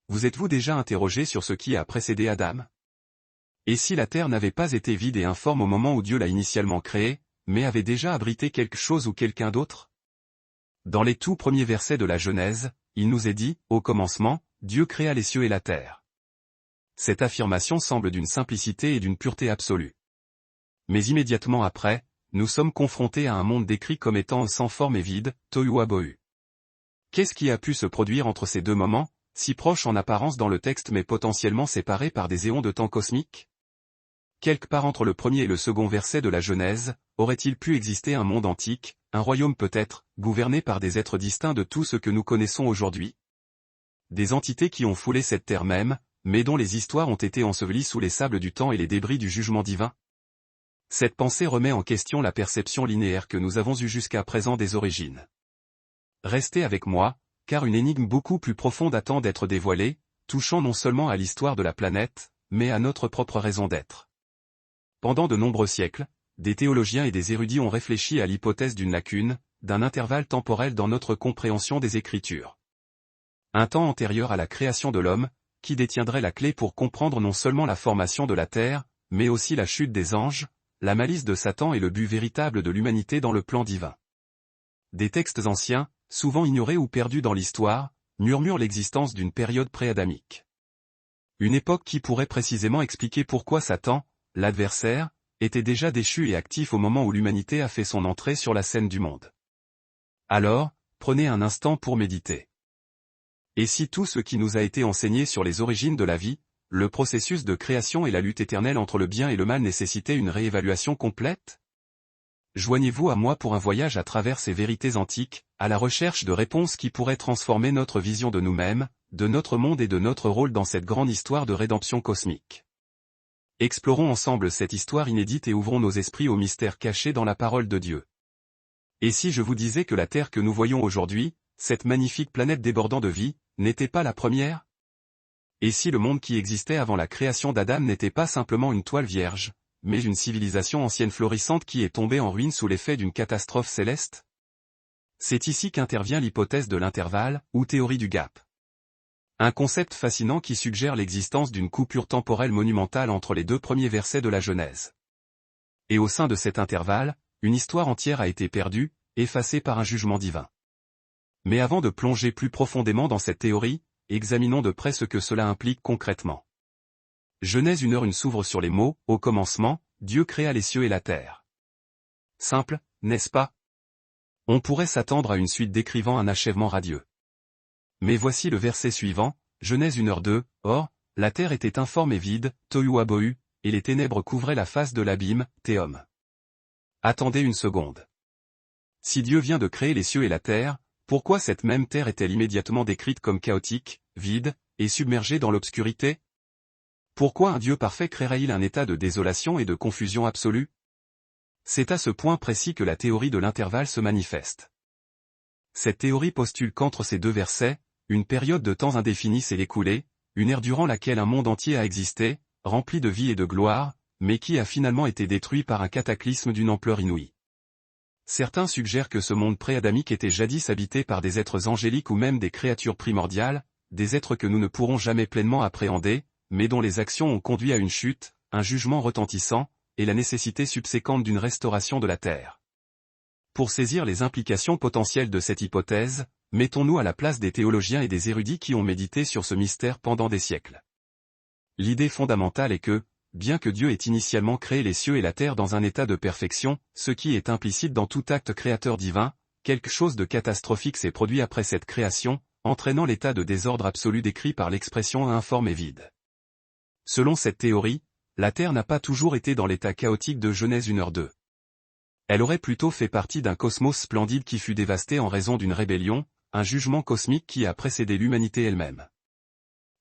vous êtes-vous déjà interrogé sur ce qui a précédé Adam? Et si la terre n'avait pas été vide et informe au moment où Dieu l'a initialement créée, mais avait déjà abrité quelque chose ou quelqu'un d'autre? Dans les tout premiers versets de la Genèse, il nous est dit, au commencement, Dieu créa les cieux et la terre. Cette affirmation semble d'une simplicité et d'une pureté absolue. Mais immédiatement après, nous sommes confrontés à un monde décrit comme étant sans forme et vide, tohu wabohu. Qu'est-ce qui a pu se produire entre ces deux moments, si proches en apparence dans le texte mais potentiellement séparés par des éons de temps cosmiques? Quelque part entre le premier et le second verset de la Genèse, aurait-il pu exister un monde antique, un royaume peut-être, gouverné par des êtres distincts de tout ce que nous connaissons aujourd'hui? Des entités qui ont foulé cette terre même, mais dont les histoires ont été ensevelies sous les sables du temps et les débris du jugement divin? Cette pensée remet en question la perception linéaire que nous avons eue jusqu'à présent des origines. Restez avec moi, car une énigme beaucoup plus profonde attend d'être dévoilée, touchant non seulement à l'histoire de la planète, mais à notre propre raison d'être. Pendant de nombreux siècles, des théologiens et des érudits ont réfléchi à l'hypothèse d'une lacune, d'un intervalle temporel dans notre compréhension des Écritures. Un temps antérieur à la création de l'homme, qui détiendrait la clé pour comprendre non seulement la formation de la terre, mais aussi la chute des anges, la malice de Satan et le but véritable de l'humanité dans le plan divin. Des textes anciens, souvent ignorés ou perdus dans l'histoire, murmurent l'existence d'une période pré-adamique. Une époque qui pourrait précisément expliquer pourquoi Satan, l'adversaire, était déjà déchu et actif au moment où l'humanité a fait son entrée sur la scène du monde. Alors, prenez un instant pour méditer. Et si tout ce qui nous a été enseigné sur les origines de la vie, le processus de création et la lutte éternelle entre le bien et le mal nécessitait une réévaluation complète? Joignez-vous à moi pour un voyage à travers ces vérités antiques, à la recherche de réponses qui pourraient transformer notre vision de nous-mêmes, de notre monde et de notre rôle dans cette grande histoire de rédemption cosmique. Explorons ensemble cette histoire inédite et ouvrons nos esprits aux mystères cachés dans la parole de Dieu. Et si je vous disais que la Terre que nous voyons aujourd'hui, cette magnifique planète débordant de vie, n'était pas la première? Et si le monde qui existait avant la création d'Adam n'était pas simplement une toile vierge, mais une civilisation ancienne florissante qui est tombée en ruine sous l'effet d'une catastrophe céleste? C'est ici qu'intervient l'hypothèse de l'intervalle, ou théorie du gap. Un concept fascinant qui suggère l'existence d'une coupure temporelle monumentale entre les deux premiers versets de la Genèse. Et au sein de cet intervalle, une histoire entière a été perdue, effacée par un jugement divin. Mais avant de plonger plus profondément dans cette théorie, examinons de près ce que cela implique concrètement. Genèse 1:1 s'ouvre sur les mots, au commencement, Dieu créa les cieux et la terre. Simple, n'est-ce pas? On pourrait s'attendre à une suite décrivant un achèvement radieux. Mais voici le verset suivant, Genèse 1:2, Or, la terre était informe et vide, tohu wabohu, et les ténèbres couvraient la face de l'abîme, théom. Attendez une seconde. Si Dieu vient de créer les cieux et la terre, pourquoi cette même terre est-elle immédiatement décrite comme chaotique, vide, et submergée dans l'obscurité? Pourquoi un Dieu parfait créerait-il un état de désolation et de confusion absolue? C'est à ce point précis que la théorie de l'intervalle se manifeste. Cette théorie postule qu'entre ces deux versets, une période de temps indéfinie s'est écoulée, une ère durant laquelle un monde entier a existé, rempli de vie et de gloire, mais qui a finalement été détruit par un cataclysme d'une ampleur inouïe. Certains suggèrent que ce monde pré-adamique était jadis habité par des êtres angéliques ou même des créatures primordiales, des êtres que nous ne pourrons jamais pleinement appréhender, mais dont les actions ont conduit à une chute, un jugement retentissant, et la nécessité subséquente d'une restauration de la terre. Pour saisir les implications potentielles de cette hypothèse, mettons-nous à la place des théologiens et des érudits qui ont médité sur ce mystère pendant des siècles. L'idée fondamentale est que, bien que Dieu ait initialement créé les cieux et la terre dans un état de perfection, ce qui est implicite dans tout acte créateur divin, quelque chose de catastrophique s'est produit après cette création, entraînant l'état de désordre absolu décrit par l'expression informe et vide. Selon cette théorie, la terre n'a pas toujours été dans l'état chaotique de Genèse 1:2. Elle aurait plutôt fait partie d'un cosmos splendide qui fut dévasté en raison d'une rébellion, un jugement cosmique qui a précédé l'humanité elle-même.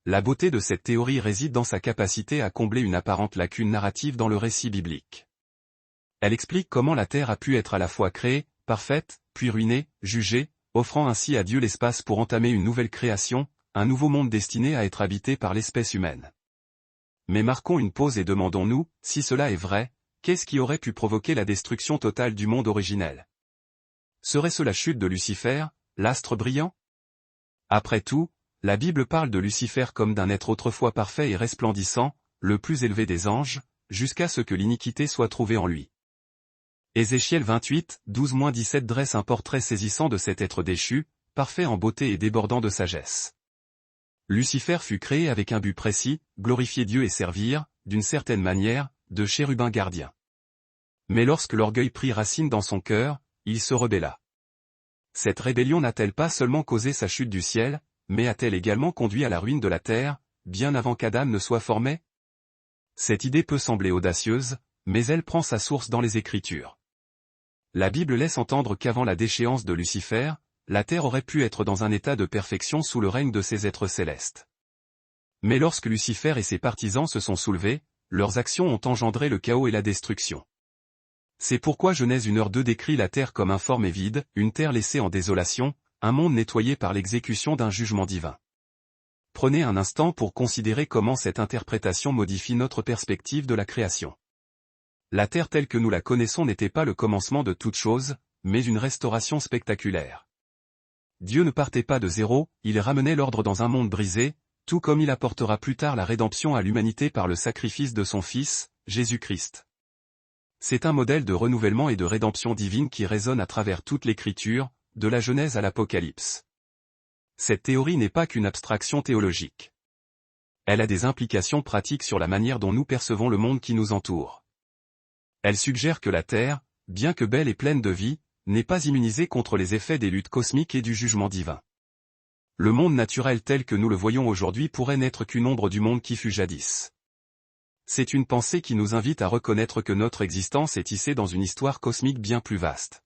La beauté de cette théorie réside dans sa capacité à combler une apparente lacune narrative dans le récit biblique. Elle explique comment la terre a pu être à la fois créée, parfaite, puis ruinée, jugée, offrant ainsi à Dieu l'espace pour entamer une nouvelle création, un nouveau monde destiné à être habité par l'espèce humaine. Mais marquons une pause et demandons-nous, si cela est vrai, qu'est-ce qui aurait pu provoquer la destruction totale du monde originel? Serait-ce la chute de Lucifer, l'astre brillant? Après tout, La Bible parle de Lucifer comme d'un être autrefois parfait et resplendissant, le plus élevé des anges, jusqu'à ce que l'iniquité soit trouvée en lui. Ézéchiel 28, 12-17 dresse un portrait saisissant de cet être déchu, parfait en beauté et débordant de sagesse. Lucifer fut créé avec un but précis, glorifier Dieu et servir, d'une certaine manière, de chérubin gardien. Mais lorsque l'orgueil prit racine dans son cœur, il se rebella. Cette rébellion n'a-t-elle pas seulement causé sa chute du ciel, mais a-t-elle également conduit à la ruine de la terre, bien avant qu'Adam ne soit formé? Cette idée peut sembler audacieuse, mais elle prend sa source dans les Écritures. La Bible laisse entendre qu'avant la déchéance de Lucifer, la terre aurait pu être dans un état de perfection sous le règne de ces êtres célestes. Mais lorsque Lucifer et ses partisans se sont soulevés, leurs actions ont engendré le chaos et la destruction. C'est pourquoi Genèse 1:2 décrit la terre comme informe et vide, une terre laissée en désolation, un monde nettoyé par l'exécution d'un jugement divin. Prenez un instant pour considérer comment cette interprétation modifie notre perspective de la création. La terre telle que nous la connaissons n'était pas le commencement de toute chose, mais une restauration spectaculaire. Dieu ne partait pas de zéro, il ramenait l'ordre dans un monde brisé, tout comme il apportera plus tard la rédemption à l'humanité par le sacrifice de son Fils, Jésus-Christ. C'est un modèle de renouvellement et de rédemption divine qui résonne à travers toute l'Écriture, de la Genèse à l'Apocalypse. Cette théorie n'est pas qu'une abstraction théologique. Elle a des implications pratiques sur la manière dont nous percevons le monde qui nous entoure. Elle suggère que la Terre, bien que belle et pleine de vie, n'est pas immunisée contre les effets des luttes cosmiques et du jugement divin. Le monde naturel tel que nous le voyons aujourd'hui pourrait n'être qu'une ombre du monde qui fut jadis. C'est une pensée qui nous invite à reconnaître que notre existence est tissée dans une histoire cosmique bien plus vaste.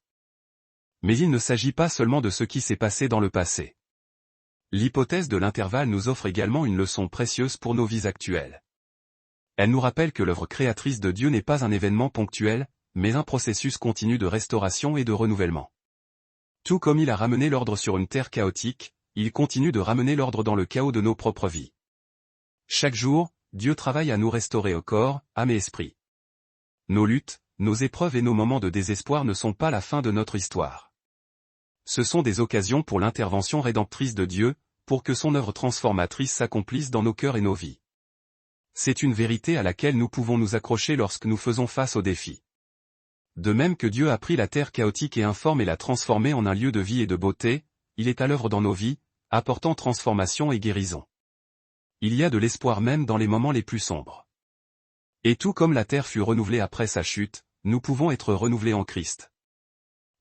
Mais il ne s'agit pas seulement de ce qui s'est passé dans le passé. L'hypothèse de l'intervalle nous offre également une leçon précieuse pour nos vies actuelles. Elle nous rappelle que l'œuvre créatrice de Dieu n'est pas un événement ponctuel, mais un processus continu de restauration et de renouvellement. Tout comme il a ramené l'ordre sur une terre chaotique, il continue de ramener l'ordre dans le chaos de nos propres vies. Chaque jour, Dieu travaille à nous restaurer au corps, âme et esprit. Nos luttes, nos épreuves et nos moments de désespoir ne sont pas la fin de notre histoire. Ce sont des occasions pour l'intervention rédemptrice de Dieu, pour que son œuvre transformatrice s'accomplisse dans nos cœurs et nos vies. C'est une vérité à laquelle nous pouvons nous accrocher lorsque nous faisons face aux défis. De même que Dieu a pris la terre chaotique et informe et l'a transformée en un lieu de vie et de beauté, il est à l'œuvre dans nos vies, apportant transformation et guérison. Il y a de l'espoir même dans les moments les plus sombres. Et tout comme la terre fut renouvelée après sa chute, nous pouvons être renouvelés en Christ.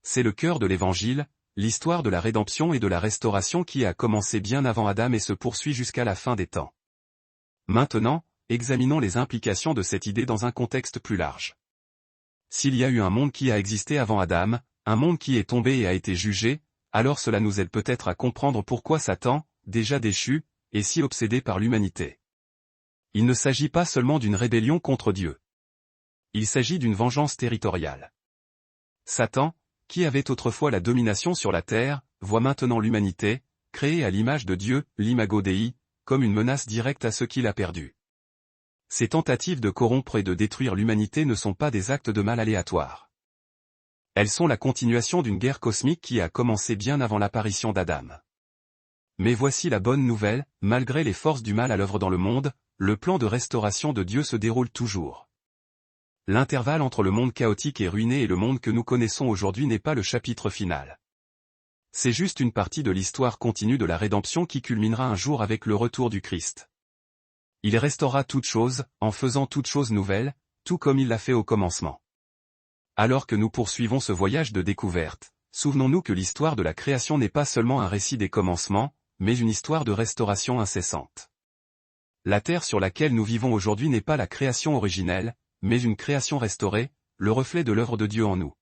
C'est le cœur de l'Évangile, l'histoire de la rédemption et de la restauration qui a commencé bien avant Adam et se poursuit jusqu'à la fin des temps. Maintenant, examinons les implications de cette idée dans un contexte plus large. S'il y a eu un monde qui a existé avant Adam, un monde qui est tombé et a été jugé, alors cela nous aide peut-être à comprendre pourquoi Satan, déjà déchu, est si obsédé par l'humanité. Il ne s'agit pas seulement d'une rébellion contre Dieu. Il s'agit d'une vengeance territoriale. Satan, qui avait autrefois la domination sur la terre, voit maintenant l'humanité, créée à l'image de Dieu, l'imago Dei, comme une menace directe à ce qu'il a perdu. Ces tentatives de corrompre et de détruire l'humanité ne sont pas des actes de mal aléatoires. Elles sont la continuation d'une guerre cosmique qui a commencé bien avant l'apparition d'Adam. Mais voici la bonne nouvelle, malgré les forces du mal à l'œuvre dans le monde, le plan de restauration de Dieu se déroule toujours. L'intervalle entre le monde chaotique et ruiné et le monde que nous connaissons aujourd'hui n'est pas le chapitre final. C'est juste une partie de l'histoire continue de la rédemption qui culminera un jour avec le retour du Christ. Il restaurera toutes choses, en faisant toutes choses nouvelles, tout comme il l'a fait au commencement. Alors que nous poursuivons ce voyage de découverte, souvenons-nous que l'histoire de la création n'est pas seulement un récit des commencements, mais une histoire de restauration incessante. La terre sur laquelle nous vivons aujourd'hui n'est pas la création originelle, mais une création restaurée, le reflet de l'œuvre de Dieu en nous.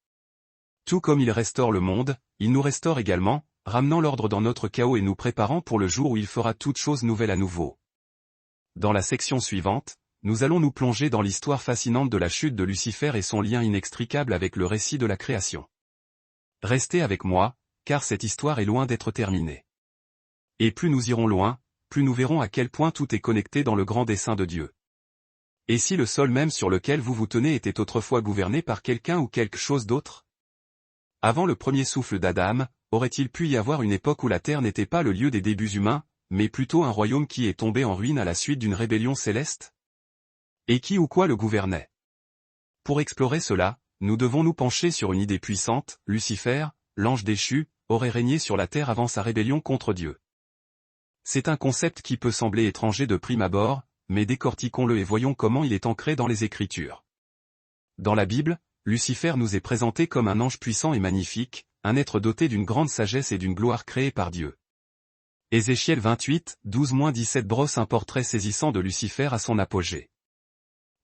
Tout comme il restaure le monde, il nous restaure également, ramenant l'ordre dans notre chaos et nous préparant pour le jour où il fera toutes choses nouvelles à nouveau. Dans la section suivante, nous allons nous plonger dans l'histoire fascinante de la chute de Lucifer et son lien inextricable avec le récit de la création. Restez avec moi, car cette histoire est loin d'être terminée. Et plus nous irons loin, plus nous verrons à quel point tout est connecté dans le grand dessein de Dieu. Et si le sol même sur lequel vous vous tenez était autrefois gouverné par quelqu'un ou quelque chose d'autre? Avant le premier souffle d'Adam, aurait-il pu y avoir une époque où la terre n'était pas le lieu des débuts humains, mais plutôt un royaume qui est tombé en ruine à la suite d'une rébellion céleste? Et qui ou quoi le gouvernait? Pour explorer cela, nous devons nous pencher sur une idée puissante: Lucifer, l'ange déchu, aurait régné sur la terre avant sa rébellion contre Dieu. C'est un concept qui peut sembler étranger de prime abord, mais décortiquons-le et voyons comment il est ancré dans les Écritures. Dans la Bible, Lucifer nous est présenté comme un ange puissant et magnifique, un être doté d'une grande sagesse et d'une gloire créée par Dieu. Ézéchiel 28, 12-17 brosse un portrait saisissant de Lucifer à son apogée.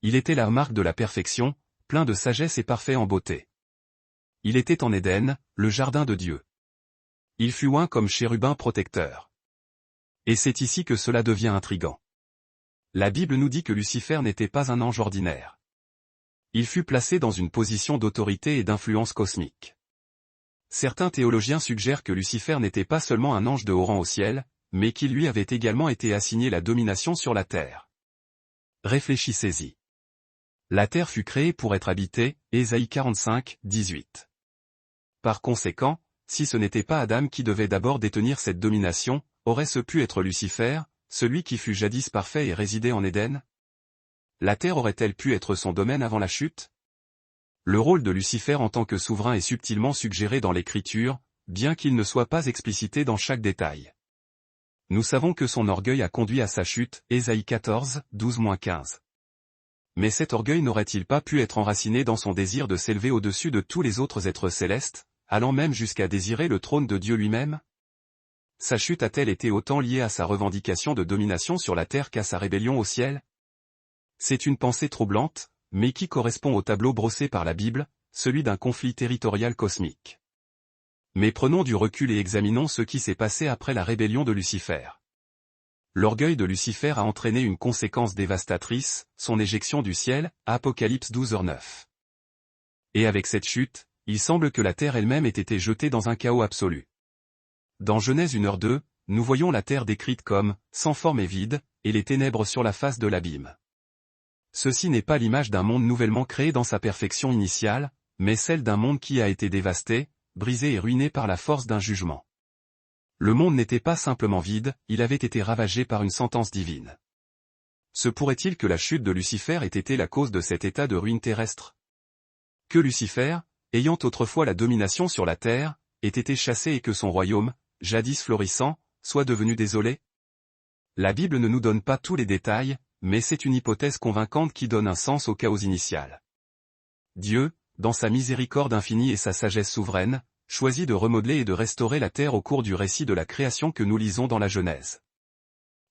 Il était la marque de la perfection, plein de sagesse et parfait en beauté. Il était en Éden, le jardin de Dieu. Il fut oint comme chérubin protecteur. Et c'est ici que cela devient intrigant. La Bible nous dit que Lucifer n'était pas un ange ordinaire. Il fut placé dans une position d'autorité et d'influence cosmique. Certains théologiens suggèrent que Lucifer n'était pas seulement un ange de haut rang au ciel, mais qu'il lui avait également été assigné la domination sur la terre. Réfléchissez-y. La terre fut créée pour être habitée, Ésaïe 45, 18. Par conséquent, si ce n'était pas Adam qui devait d'abord détenir cette domination, aurait-ce pu être Lucifer, celui qui fut jadis parfait et résidait en Éden? La terre aurait-elle pu être son domaine avant la chute? Le rôle de Lucifer en tant que souverain est subtilement suggéré dans l'Écriture, bien qu'il ne soit pas explicité dans chaque détail. Nous savons que son orgueil a conduit à sa chute, Ésaïe 14, 12-15. Mais cet orgueil n'aurait-il pas pu être enraciné dans son désir de s'élever au-dessus de tous les autres êtres célestes, allant même jusqu'à désirer le trône de Dieu lui-même? Sa chute a-t-elle été autant liée à sa revendication de domination sur la terre qu'à sa rébellion au ciel? C'est une pensée troublante, mais qui correspond au tableau brossé par la Bible, celui d'un conflit territorial cosmique. Mais prenons du recul et examinons ce qui s'est passé après la rébellion de Lucifer. L'orgueil de Lucifer a entraîné une conséquence dévastatrice, son éjection du ciel, Apocalypse 12h9. Et avec cette chute, il semble que la terre elle-même ait été jetée dans un chaos absolu. Dans Genèse 1h2, nous voyons la terre décrite comme « sans forme et vide », et les ténèbres sur la face de l'abîme. Ceci n'est pas l'image d'un monde nouvellement créé dans sa perfection initiale, mais celle d'un monde qui a été dévasté, brisé et ruiné par la force d'un jugement. Le monde n'était pas simplement vide, il avait été ravagé par une sentence divine. Se pourrait-il que la chute de Lucifer ait été la cause de cet état de ruine terrestre? Que Lucifer, ayant autrefois la domination sur la terre, ait été chassé et que son royaume, jadis florissant, soit devenu désolé? La Bible ne nous donne pas tous les détails, mais c'est une hypothèse convaincante qui donne un sens au chaos initial. Dieu, dans sa miséricorde infinie et sa sagesse souveraine, choisit de remodeler et de restaurer la terre au cours du récit de la création que nous lisons dans la Genèse.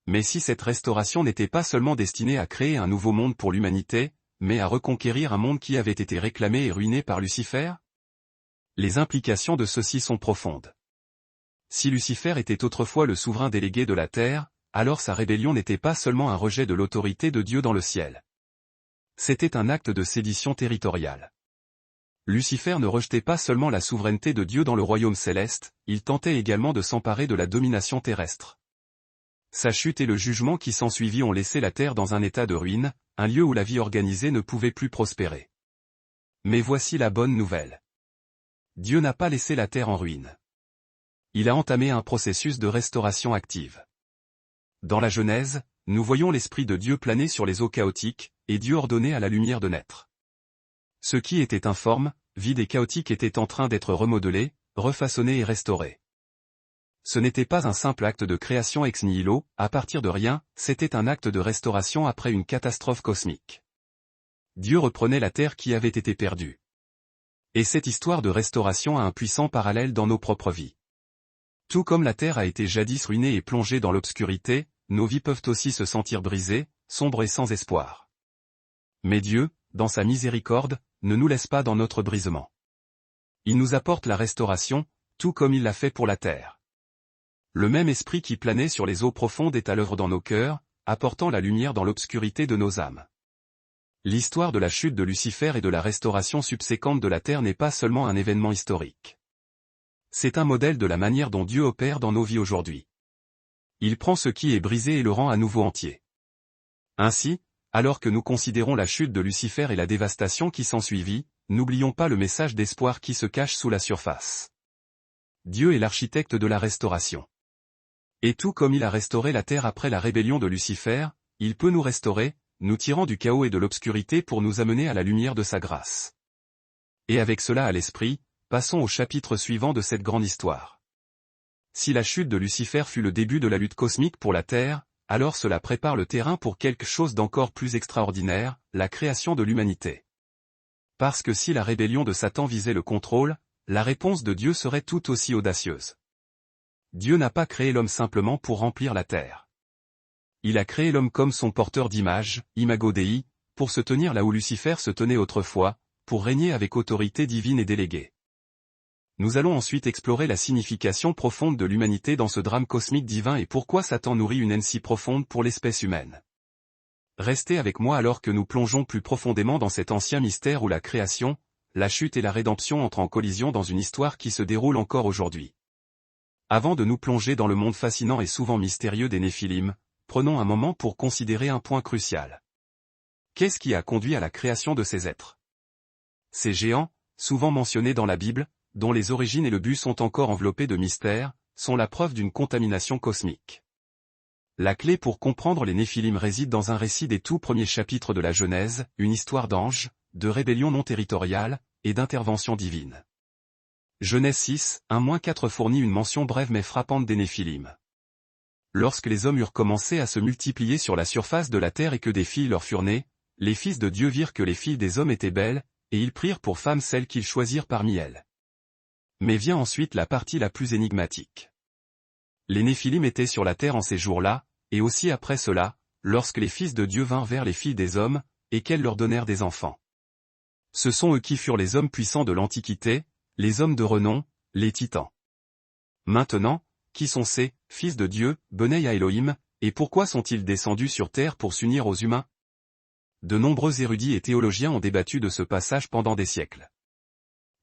Mais si cette restauration n'était pas seulement destinée à créer un nouveau monde pour l'humanité, mais à reconquérir un monde qui avait été réclamé et ruiné par Lucifer? Les implications de ceci sont profondes. Si Lucifer était autrefois le souverain délégué de la terre, alors sa rébellion n'était pas seulement un rejet de l'autorité de Dieu dans le ciel. C'était un acte de sédition territoriale. Lucifer ne rejetait pas seulement la souveraineté de Dieu dans le royaume céleste, il tentait également de s'emparer de la domination terrestre. Sa chute et le jugement qui s'ensuivit ont laissé la terre dans un état de ruine, un lieu où la vie organisée ne pouvait plus prospérer. Mais voici la bonne nouvelle. Dieu n'a pas laissé la terre en ruine. Il a entamé un processus de restauration active. Dans la Genèse, nous voyons l'Esprit de Dieu planer sur les eaux chaotiques, et Dieu ordonnait à la lumière de naître. Ce qui était informe, vide et chaotique était en train d'être remodelé, refaçonné et restauré. Ce n'était pas un simple acte de création ex nihilo, à partir de rien, c'était un acte de restauration après une catastrophe cosmique. Dieu reprenait la terre qui avait été perdue. Et cette histoire de restauration a un puissant parallèle dans nos propres vies. Tout comme la terre a été jadis ruinée et plongée dans l'obscurité, nos vies peuvent aussi se sentir brisées, sombres et sans espoir. Mais Dieu, dans sa miséricorde, ne nous laisse pas dans notre brisement. Il nous apporte la restauration, tout comme il l'a fait pour la terre. Le même esprit qui planait sur les eaux profondes est à l'œuvre dans nos cœurs, apportant la lumière dans l'obscurité de nos âmes. L'histoire de la chute de Lucifer et de la restauration subséquente de la terre n'est pas seulement un événement historique. C'est un modèle de la manière dont Dieu opère dans nos vies aujourd'hui. Il prend ce qui est brisé et le rend à nouveau entier. Ainsi, alors que nous considérons la chute de Lucifer et la dévastation qui s'ensuivit, n'oublions pas le message d'espoir qui se cache sous la surface. Dieu est l'architecte de la restauration. Et tout comme il a restauré la terre après la rébellion de Lucifer, il peut nous restaurer, nous tirant du chaos et de l'obscurité pour nous amener à la lumière de sa grâce. Et avec cela à l'esprit, passons au chapitre suivant de cette grande histoire. Si la chute de Lucifer fut le début de la lutte cosmique pour la Terre, alors cela prépare le terrain pour quelque chose d'encore plus extraordinaire, la création de l'humanité. Parce que si la rébellion de Satan visait le contrôle, la réponse de Dieu serait tout aussi audacieuse. Dieu n'a pas créé l'homme simplement pour remplir la terre. Il a créé l'homme comme son porteur d'image, imago Dei, pour se tenir là où Lucifer se tenait autrefois, pour régner avec autorité divine et déléguée. Nous allons ensuite explorer la signification profonde de l'humanité dans ce drame cosmique divin et pourquoi Satan nourrit une haine si profonde pour l'espèce humaine. Restez avec moi alors que nous plongeons plus profondément dans cet ancien mystère où la création, la chute et la rédemption entrent en collision dans une histoire qui se déroule encore aujourd'hui. Avant de nous plonger dans le monde fascinant et souvent mystérieux des Néphilim, prenons un moment pour considérer un point crucial. Qu'est-ce qui a conduit à la création de ces êtres? Ces géants, souvent mentionnés dans la Bible, dont les origines et le but sont encore enveloppés de mystères, sont la preuve d'une contamination cosmique. La clé pour comprendre les Néphilim réside dans un récit des tout premiers chapitres de la Genèse, une histoire d'anges, de rébellion non territoriale, et d'intervention divine. Genèse 6, 1-4 fournit une mention brève mais frappante des Néphilim. Lorsque les hommes eurent commencé à se multiplier sur la surface de la terre et que des filles leur furent nées, les fils de Dieu virent que les filles des hommes étaient belles, et ils prirent pour femmes celles qu'ils choisirent parmi elles. Mais vient ensuite la partie la plus énigmatique. Les Néphilim étaient sur la terre en ces jours-là, et aussi après cela, lorsque les fils de Dieu vinrent vers les filles des hommes, et qu'elles leur donnèrent des enfants. Ce sont eux qui furent les hommes puissants de l'Antiquité, les hommes de renom, les titans. Maintenant, qui sont ces fils de Dieu, Benei à Elohim, et pourquoi sont-ils descendus sur terre pour s'unir aux humains? De nombreux érudits et théologiens ont débattu de ce passage pendant des siècles.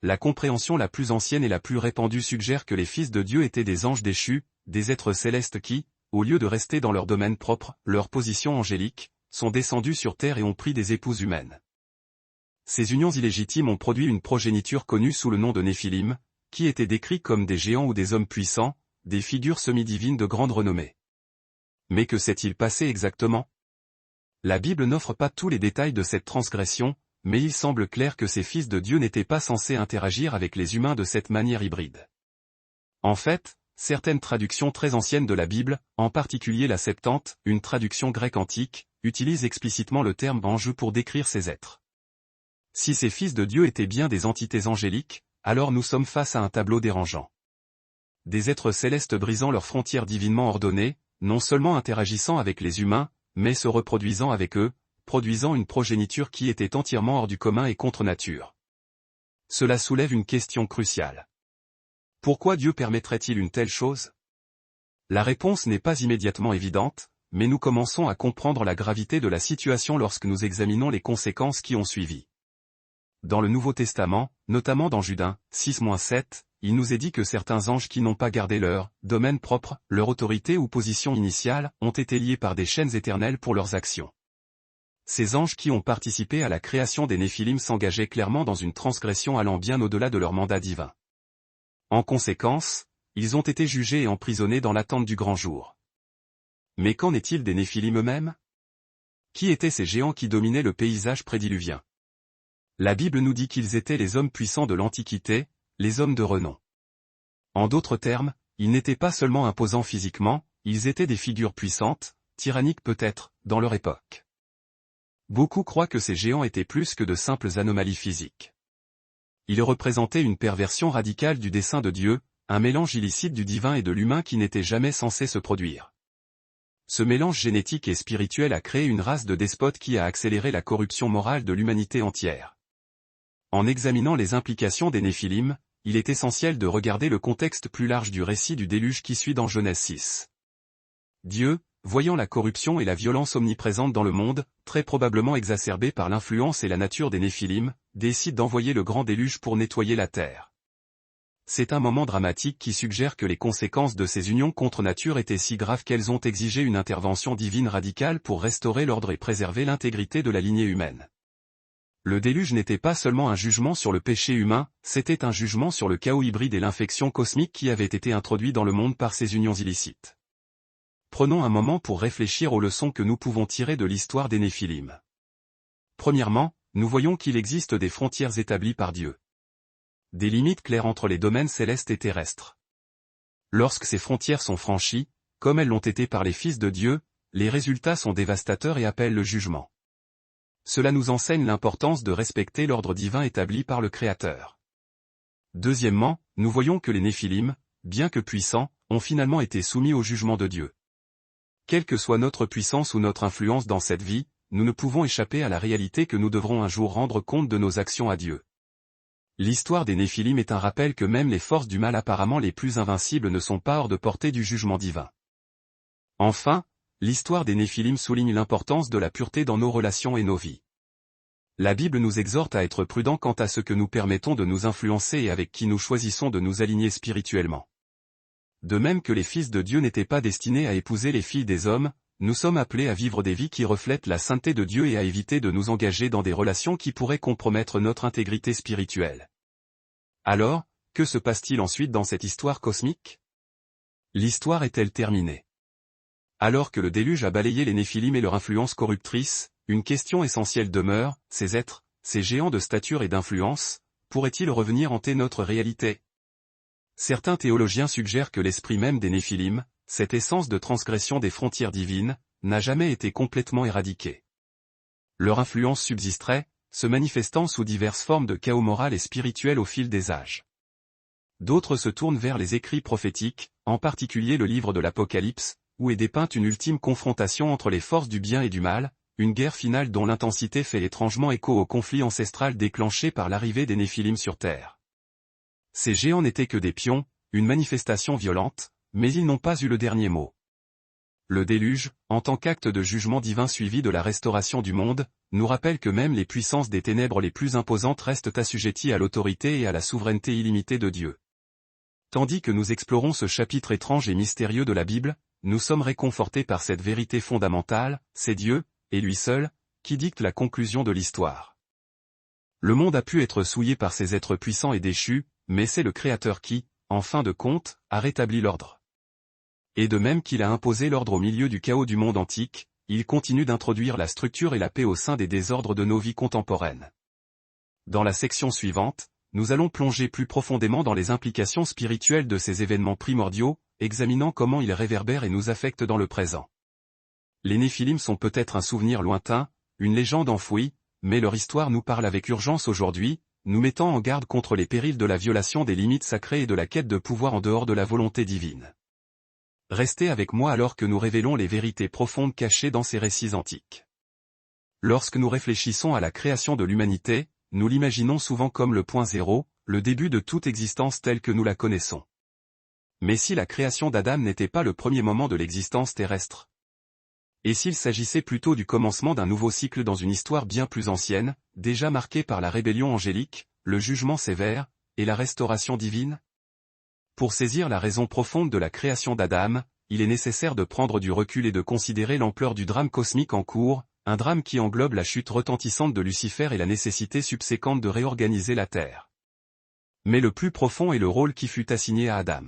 La compréhension la plus ancienne et la plus répandue suggère que les fils de Dieu étaient des anges déchus, des êtres célestes qui, au lieu de rester dans leur domaine propre, leur position angélique, sont descendus sur terre et ont pris des épouses humaines. Ces unions illégitimes ont produit une progéniture connue sous le nom de Néphilim, qui étaient décrits comme des géants ou des hommes puissants, des figures semi-divines de grande renommée. Mais que s'est-il passé exactement? La Bible n'offre pas tous les détails de cette transgression, mais il semble clair que ces fils de Dieu n'étaient pas censés interagir avec les humains de cette manière hybride. En fait, certaines traductions très anciennes de la Bible, en particulier la Septante, une traduction grecque antique, utilisent explicitement le terme ange pour décrire ces êtres. Si ces fils de Dieu étaient bien des entités angéliques, alors nous sommes face à un tableau dérangeant. Des êtres célestes brisant leurs frontières divinement ordonnées, non seulement interagissant avec les humains, mais se reproduisant avec eux, produisant une progéniture qui était entièrement hors du commun et contre nature. Cela soulève une question cruciale. Pourquoi Dieu permettrait-il une telle chose? La réponse n'est pas immédiatement évidente, mais nous commençons à comprendre la gravité de la situation lorsque nous examinons les conséquences qui ont suivi. Dans le Nouveau Testament, notamment dans Judas 6-7, il nous est dit que certains anges qui n'ont pas gardé leur domaine propre, leur autorité ou position initiale, ont été liés par des chaînes éternelles pour leurs actions. Ces anges qui ont participé à la création des Néphilim s'engageaient clairement dans une transgression allant bien au-delà de leur mandat divin. En conséquence, ils ont été jugés et emprisonnés dans l'attente du grand jour. Mais qu'en est-il des Néphilim eux-mêmes? Qui étaient ces géants qui dominaient le paysage prédiluvien? La Bible nous dit qu'ils étaient les hommes puissants de l'Antiquité, les hommes de renom. En d'autres termes, ils n'étaient pas seulement imposants physiquement, ils étaient des figures puissantes, tyranniques peut-être, dans leur époque. Beaucoup croient que ces géants étaient plus que de simples anomalies physiques. Ils représentaient une perversion radicale du dessein de Dieu, un mélange illicite du divin et de l'humain qui n'était jamais censé se produire. Ce mélange génétique et spirituel a créé une race de despotes qui a accéléré la corruption morale de l'humanité entière. En examinant les implications des Néphilim, il est essentiel de regarder le contexte plus large du récit du déluge qui suit dans Genèse 6. Dieu, voyant la corruption et la violence omniprésente dans le monde, très probablement exacerbée par l'influence et la nature des Néphilim, décide d'envoyer le grand déluge pour nettoyer la terre. C'est un moment dramatique qui suggère que les conséquences de ces unions contre nature étaient si graves qu'elles ont exigé une intervention divine radicale pour restaurer l'ordre et préserver l'intégrité de la lignée humaine. Le déluge n'était pas seulement un jugement sur le péché humain, c'était un jugement sur le chaos hybride et l'infection cosmique qui avait été introduit dans le monde par ces unions illicites. prenons un moment pour réfléchir aux leçons que nous pouvons tirer de l'histoire des Néphilim. Premièrement, nous voyons qu'il existe des frontières établies par Dieu. Des limites claires entre les domaines célestes et terrestres. Lorsque ces frontières sont franchies, comme elles l'ont été par les fils de Dieu, les résultats sont dévastateurs et appellent le jugement. Cela nous enseigne l'importance de respecter l'ordre divin établi par le Créateur. Deuxièmement, nous voyons que les Néphilim, bien que puissants, ont finalement été soumis au jugement de Dieu. Quelle que soit notre puissance ou notre influence dans cette vie, nous ne pouvons échapper à la réalité que nous devrons un jour rendre compte de nos actions à Dieu. L'histoire des Néphilim est un rappel que même les forces du mal apparemment les plus invincibles ne sont pas hors de portée du jugement divin. Enfin, l'histoire des Néphilim souligne l'importance de la pureté dans nos relations et nos vies. La Bible nous exhorte à être prudents quant à ce que nous permettons de nous influencer et avec qui nous choisissons de nous aligner spirituellement. De même que les fils de Dieu n'étaient pas destinés à épouser les filles des hommes, nous sommes appelés à vivre des vies qui reflètent la sainteté de Dieu et à éviter de nous engager dans des relations qui pourraient compromettre notre intégrité spirituelle. Alors, que se passe-t-il ensuite dans cette histoire cosmique? L'histoire est-elle terminée? Alors que le déluge a balayé les Néphilim et leur influence corruptrice, une question essentielle demeure, ces êtres, ces géants de stature et d'influence, pourraient-ils revenir hanter notre réalité? Certains théologiens suggèrent que l'esprit même des Néphilim, cette essence de transgression des frontières divines, n'a jamais été complètement éradiquée. Leur influence subsisterait, se manifestant sous diverses formes de chaos moral et spirituel au fil des âges. D'autres se tournent vers les écrits prophétiques, en particulier le livre de l'Apocalypse, où est dépeinte une ultime confrontation entre les forces du bien et du mal, une guerre finale dont l'intensité fait étrangement écho au conflit ancestral déclenché par l'arrivée des Néphilim sur Terre. Ces géants n'étaient que des pions, une manifestation violente, mais ils n'ont pas eu le dernier mot. Le déluge, en tant qu'acte de jugement divin suivi de la restauration du monde, nous rappelle que même les puissances des ténèbres les plus imposantes restent assujetties à l'autorité et à la souveraineté illimitée de Dieu. Tandis que nous explorons ce chapitre étrange et mystérieux de la Bible, nous sommes réconfortés par cette vérité fondamentale, c'est Dieu, et lui seul, qui dicte la conclusion de l'histoire. Le monde a pu être souillé par ces êtres puissants et déchus, mais c'est le Créateur qui, en fin de compte, a rétabli l'ordre. Et de même qu'il a imposé l'ordre au milieu du chaos du monde antique, il continue d'introduire la structure et la paix au sein des désordres de nos vies contemporaines. Dans la section suivante, nous allons plonger plus profondément dans les implications spirituelles de ces événements primordiaux, examinant comment ils réverbèrent et nous affectent dans le présent. Les Néphilim sont peut-être un souvenir lointain, une légende enfouie, mais leur histoire nous parle avec urgence aujourd'hui, nous mettant en garde contre les périls de la violation des limites sacrées et de la quête de pouvoir en dehors de la volonté divine. Restez avec moi alors que nous révélons les vérités profondes cachées dans ces récits antiques. Lorsque nous réfléchissons à la création de l'humanité, nous l'imaginons souvent comme le point zéro, le début de toute existence telle que nous la connaissons. Mais si la création d'Adam n'était pas le premier moment de l'existence terrestre? Et s'il s'agissait plutôt du commencement d'un nouveau cycle dans une histoire bien plus ancienne, déjà marquée par la rébellion angélique, le jugement sévère, et la restauration divine? Pour saisir la raison profonde de la création d'Adam, il est nécessaire de prendre du recul et de considérer l'ampleur du drame cosmique en cours, un drame qui englobe la chute retentissante de Lucifer et la nécessité subséquente de réorganiser la Terre. Mais le plus profond est le rôle qui fut assigné à Adam.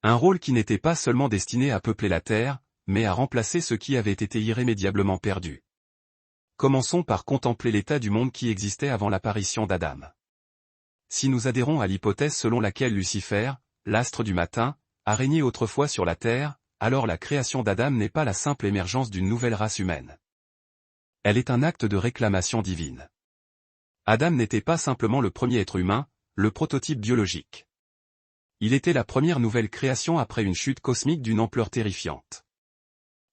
Un rôle qui n'était pas seulement destiné à peupler la Terre, mais à remplacer ce qui avait été irrémédiablement perdu. Commençons par contempler l'état du monde qui existait avant l'apparition d'Adam. Si nous adhérons à l'hypothèse selon laquelle Lucifer, l'astre du matin, a régné autrefois sur la Terre, alors la création d'Adam n'est pas la simple émergence d'une nouvelle race humaine. Elle est un acte de réclamation divine. Adam n'était pas simplement le premier être humain, le prototype biologique. Il était la première nouvelle création après une chute cosmique d'une ampleur terrifiante.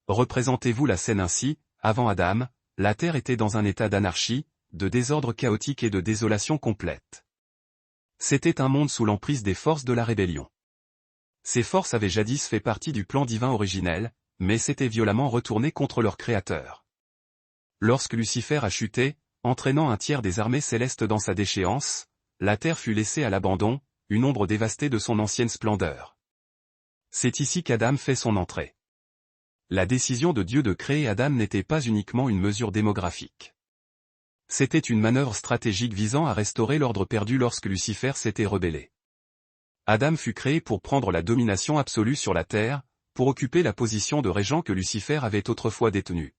Représentez-vous la scène ainsi, avant Adam, la Terre était dans un état d'anarchie, de désordre chaotique et de désolation complète. C'était un monde sous l'emprise des forces de la rébellion. Ces forces avaient jadis fait partie du plan divin originel, mais s'étaient violemment retournées contre leur créateur. Lorsque Lucifer a chuté, entraînant un tiers des armées célestes dans sa déchéance, la Terre fut laissée à l'abandon, une ombre dévastée de son ancienne splendeur. C'est ici qu'Adam fait son entrée. La décision de Dieu de créer Adam n'était pas uniquement une mesure démographique. C'était une manœuvre stratégique visant à restaurer l'ordre perdu lorsque Lucifer s'était rebellé. Adam fut créé pour prendre la domination absolue sur la terre, pour occuper la position de régent que Lucifer avait autrefois détenue.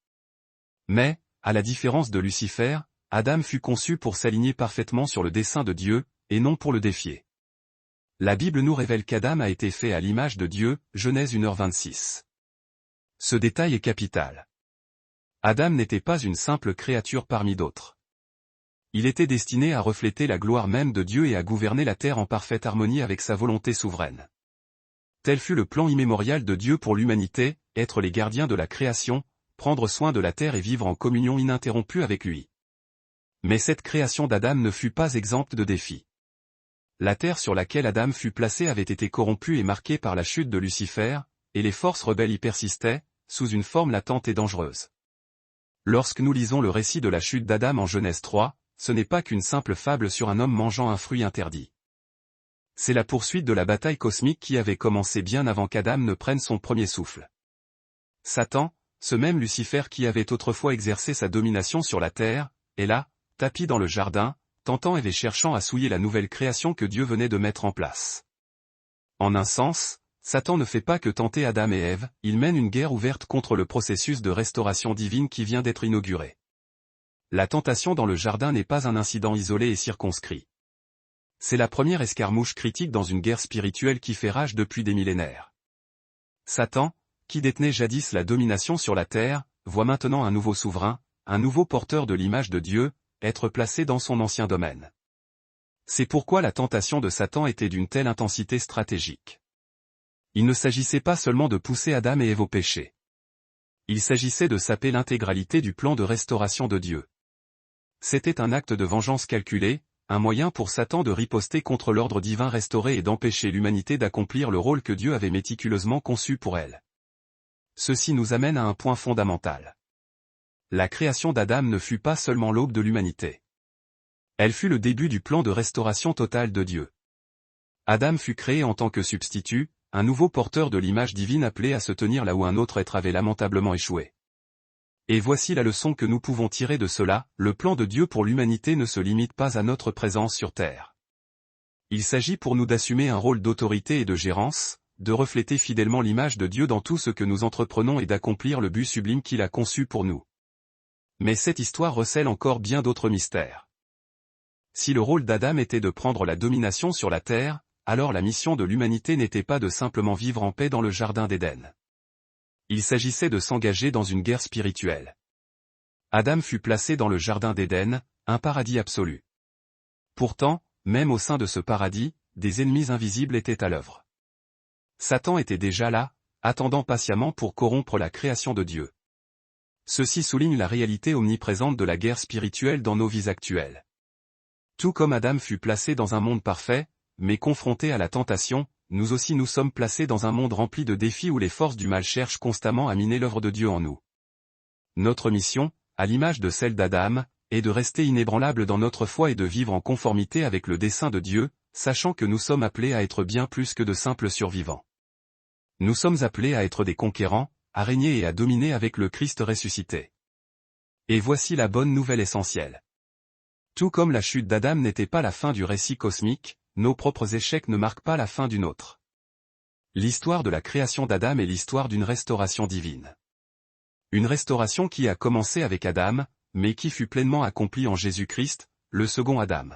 Mais, à la différence de Lucifer, Adam fut conçu pour s'aligner parfaitement sur le dessein de Dieu, et non pour le défier. La Bible nous révèle qu'Adam a été fait à l'image de Dieu, Genèse 1h26. Ce détail est capital. Adam n'était pas une simple créature parmi d'autres. Il était destiné à refléter la gloire même de Dieu et à gouverner la terre en parfaite harmonie avec sa volonté souveraine. Tel fut le plan immémorial de Dieu pour l'humanité, être les gardiens de la création, prendre soin de la terre et vivre en communion ininterrompue avec lui. Mais cette création d'Adam ne fut pas exempte de défis. La terre sur laquelle Adam fut placé avait été corrompue et marquée par la chute de Lucifer, et les forces rebelles y persistaient, sous une forme latente et dangereuse. Lorsque nous lisons le récit de la chute d'Adam en Genèse 3, ce n'est pas qu'une simple fable sur un homme mangeant un fruit interdit. C'est la poursuite de la bataille cosmique qui avait commencé bien avant qu'Adam ne prenne son premier souffle. Satan, ce même Lucifer qui avait autrefois exercé sa domination sur la terre, est là, tapi dans le jardin, tentant et cherchant à souiller la nouvelle création que Dieu venait de mettre en place. En un sens, Satan ne fait pas que tenter Adam et Ève, il mène une guerre ouverte contre le processus de restauration divine qui vient d'être inauguré. La tentation dans le jardin n'est pas un incident isolé et circonscrit. C'est la première escarmouche critique dans une guerre spirituelle qui fait rage depuis des millénaires. Satan, qui détenait jadis la domination sur la terre, voit maintenant un nouveau souverain, un nouveau porteur de l'image de Dieu, être placé dans son ancien domaine. C'est pourquoi la tentation de Satan était d'une telle intensité stratégique. Il ne s'agissait pas seulement de pousser Adam et Ève au péché. Il s'agissait de saper l'intégralité du plan de restauration de Dieu. C'était un acte de vengeance calculé, un moyen pour Satan de riposter contre l'ordre divin restauré et d'empêcher l'humanité d'accomplir le rôle que Dieu avait méticuleusement conçu pour elle. Ceci nous amène à un point fondamental. La création d'Adam ne fut pas seulement l'aube de l'humanité. Elle fut le début du plan de restauration totale de Dieu. Adam fut créé en tant que substitut, un nouveau porteur de l'image divine appelé à se tenir là où un autre être avait lamentablement échoué. Et voici la leçon que nous pouvons tirer de cela, le plan de Dieu pour l'humanité ne se limite pas à notre présence sur terre. Il s'agit pour nous d'assumer un rôle d'autorité et de gérance, de refléter fidèlement l'image de Dieu dans tout ce que nous entreprenons et d'accomplir le but sublime qu'il a conçu pour nous. Mais cette histoire recèle encore bien d'autres mystères. Si le rôle d'Adam était de prendre la domination sur la terre, alors la mission de l'humanité n'était pas de simplement vivre en paix dans le jardin d'Éden. Il s'agissait de s'engager dans une guerre spirituelle. Adam fut placé dans le jardin d'Éden, un paradis absolu. Pourtant, même au sein de ce paradis, des ennemis invisibles étaient à l'œuvre. Satan était déjà là, attendant patiemment pour corrompre la création de Dieu. Ceci souligne la réalité omniprésente de la guerre spirituelle dans nos vies actuelles. Tout comme Adam fut placé dans un monde parfait, mais confronté à la tentation, nous aussi nous sommes placés dans un monde rempli de défis où les forces du mal cherchent constamment à miner l'œuvre de Dieu en nous. Notre mission, à l'image de celle d'Adam, est de rester inébranlable dans notre foi et de vivre en conformité avec le dessein de Dieu, sachant que nous sommes appelés à être bien plus que de simples survivants. Nous sommes appelés à être des conquérants, à régner et à dominer avec le Christ ressuscité. Et voici la bonne nouvelle essentielle. Tout comme la chute d'Adam n'était pas la fin du récit cosmique, nos propres échecs ne marquent pas la fin d'une autre. L'histoire de la création d'Adam est l'histoire d'une restauration divine. Une restauration qui a commencé avec Adam, mais qui fut pleinement accomplie en Jésus-Christ, le second Adam.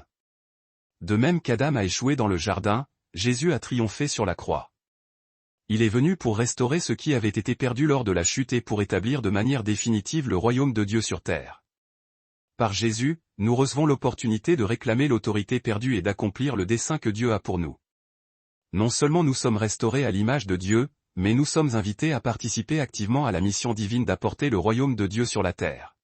De même qu'Adam a échoué dans le jardin, Jésus a triomphé sur la croix. Il est venu pour restaurer ce qui avait été perdu lors de la chute et pour établir de manière définitive le royaume de Dieu sur terre. Par Jésus, nous recevons l'opportunité de réclamer l'autorité perdue et d'accomplir le dessein que Dieu a pour nous. Non seulement nous sommes restaurés à l'image de Dieu, mais nous sommes invités à participer activement à la mission divine d'apporter le royaume de Dieu sur la terre.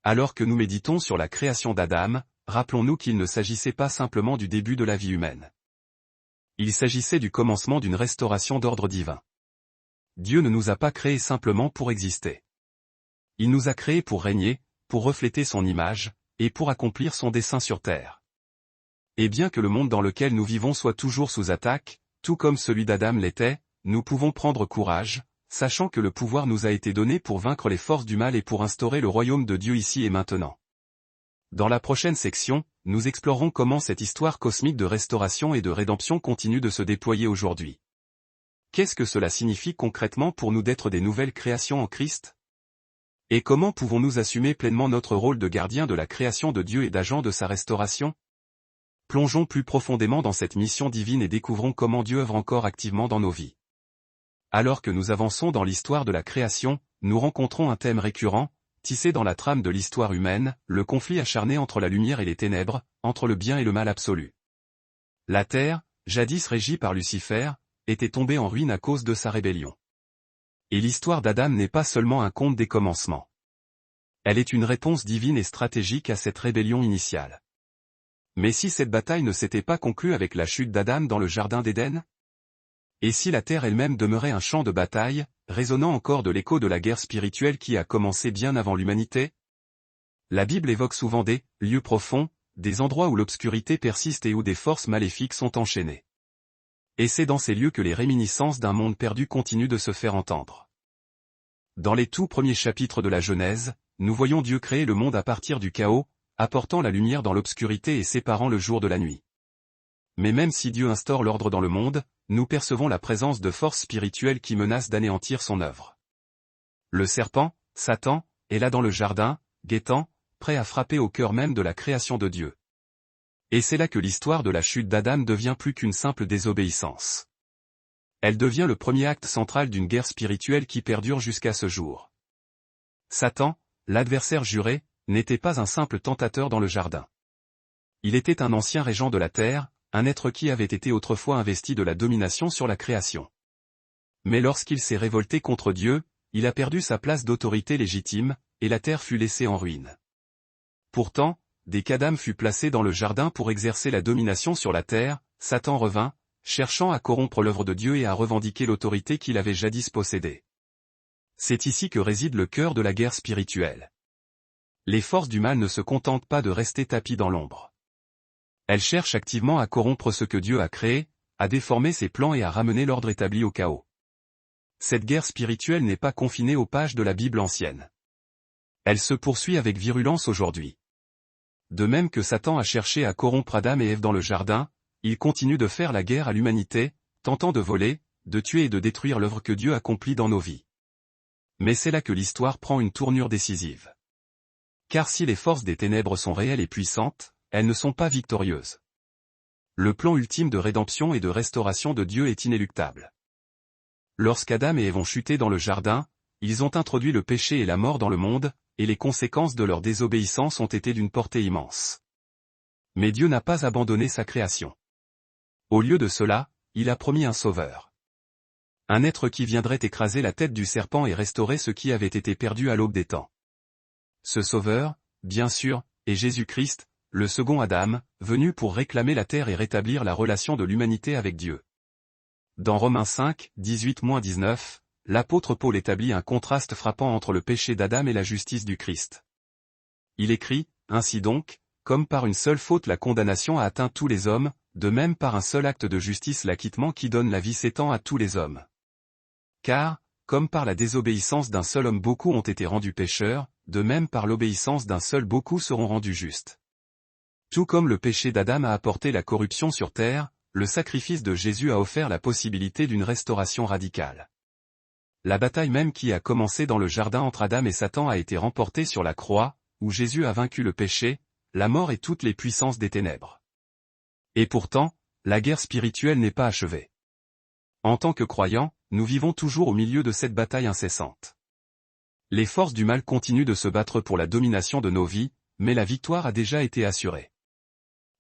Alors que nous méditons sur la création d'Adam, rappelons-nous qu'il ne s'agissait pas simplement du début de la vie humaine. Il s'agissait du commencement d'une restauration d'ordre divin. Dieu ne nous a pas créés simplement pour exister. Il nous a créés pour régner, pour refléter son image, et pour accomplir son dessein sur terre. Et bien que le monde dans lequel nous vivons soit toujours sous attaque, tout comme celui d'Adam l'était, nous pouvons prendre courage, sachant que le pouvoir nous a été donné pour vaincre les forces du mal et pour instaurer le royaume de Dieu ici et maintenant. Dans la prochaine section, nous explorerons comment cette histoire cosmique de restauration et de rédemption continue de se déployer aujourd'hui. Qu'est-ce que cela signifie concrètement pour nous d'être des nouvelles créations en Christ? Et comment pouvons-nous assumer pleinement notre rôle de gardien de la création de Dieu et d'agent de sa restauration? Plongeons plus profondément dans cette mission divine et découvrons comment Dieu œuvre encore activement dans nos vies. Alors que nous avançons dans l'histoire de la création, nous rencontrons un thème récurrent, tissé dans la trame de l'histoire humaine, le conflit acharné entre la lumière et les ténèbres, entre le bien et le mal absolu. La terre, jadis régie par Lucifer, était tombée en ruine à cause de sa rébellion. Et l'histoire d'Adam n'est pas seulement un conte des commencements. Elle est une réponse divine et stratégique à cette rébellion initiale. Mais si cette bataille ne s'était pas conclue avec la chute d'Adam dans le jardin d'Éden? Et si la terre elle-même demeurait un champ de bataille, résonnant encore de l'écho de la guerre spirituelle qui a commencé bien avant l'humanité? La Bible évoque souvent des lieux profonds, des endroits où l'obscurité persiste et où des forces maléfiques sont enchaînées. Et c'est dans ces lieux que les réminiscences d'un monde perdu continuent de se faire entendre. Dans les tout premiers chapitres de la Genèse, nous voyons Dieu créer le monde à partir du chaos, apportant la lumière dans l'obscurité et séparant le jour de la nuit. Mais même si Dieu instaure l'ordre dans le monde, nous percevons la présence de forces spirituelles qui menacent d'anéantir son œuvre. Le serpent, Satan, est là dans le jardin, guettant, prêt à frapper au cœur même de la création de Dieu. Et c'est là que l'histoire de la chute d'Adam devient plus qu'une simple désobéissance. Elle devient le premier acte central d'une guerre spirituelle qui perdure jusqu'à ce jour. Satan, l'adversaire juré, n'était pas un simple tentateur dans le jardin. Il était un ancien régent de la terre, un être qui avait été autrefois investi de la domination sur la création. Mais lorsqu'il s'est révolté contre Dieu, il a perdu sa place d'autorité légitime, et la terre fut laissée en ruine. Pourtant, dès qu'Adam fut placé dans le jardin pour exercer la domination sur la terre, Satan revint, cherchant à corrompre l'œuvre de Dieu et à revendiquer l'autorité qu'il avait jadis possédée. C'est ici que réside le cœur de la guerre spirituelle. Les forces du mal ne se contentent pas de rester tapies dans l'ombre. Elles cherchent activement à corrompre ce que Dieu a créé, à déformer ses plans et à ramener l'ordre établi au chaos. Cette guerre spirituelle n'est pas confinée aux pages de la Bible ancienne. Elle se poursuit avec virulence aujourd'hui. De même que Satan a cherché à corrompre Adam et Ève dans le jardin, il continue de faire la guerre à l'humanité, tentant de voler, de tuer et de détruire l'œuvre que Dieu accomplit dans nos vies. Mais c'est là que l'histoire prend une tournure décisive. Car si les forces des ténèbres sont réelles et puissantes, elles ne sont pas victorieuses. Le plan ultime de rédemption et de restauration de Dieu est inéluctable. Lorsqu'Adam et Ève ont chuté dans le jardin, ils ont introduit le péché et la mort dans le monde, et les conséquences de leur désobéissance ont été d'une portée immense. Mais Dieu n'a pas abandonné sa création. Au lieu de cela, il a promis un sauveur. Un être qui viendrait écraser la tête du serpent et restaurer ce qui avait été perdu à l'aube des temps. Ce sauveur, bien sûr, est Jésus-Christ, le second Adam, venu pour réclamer la terre et rétablir la relation de l'humanité avec Dieu. Dans Romains 5, 18-19, l'apôtre Paul établit un contraste frappant entre le péché d'Adam et la justice du Christ. Il écrit, « Ainsi donc, comme par une seule faute la condamnation a atteint tous les hommes, de même par un seul acte de justice l'acquittement qui donne la vie s'étend à tous les hommes. Car, comme par la désobéissance d'un seul homme beaucoup ont été rendus pécheurs, de même par l'obéissance d'un seul beaucoup seront rendus justes. Tout comme le péché d'Adam a apporté la corruption sur terre, le sacrifice de Jésus a offert la possibilité d'une restauration radicale. La bataille même qui a commencé dans le jardin entre Adam et Satan a été remportée sur la croix, où Jésus a vaincu le péché, la mort et toutes les puissances des ténèbres. Et pourtant, la guerre spirituelle n'est pas achevée. En tant que croyants, nous vivons toujours au milieu de cette bataille incessante. Les forces du mal continuent de se battre pour la domination de nos vies, mais la victoire a déjà été assurée.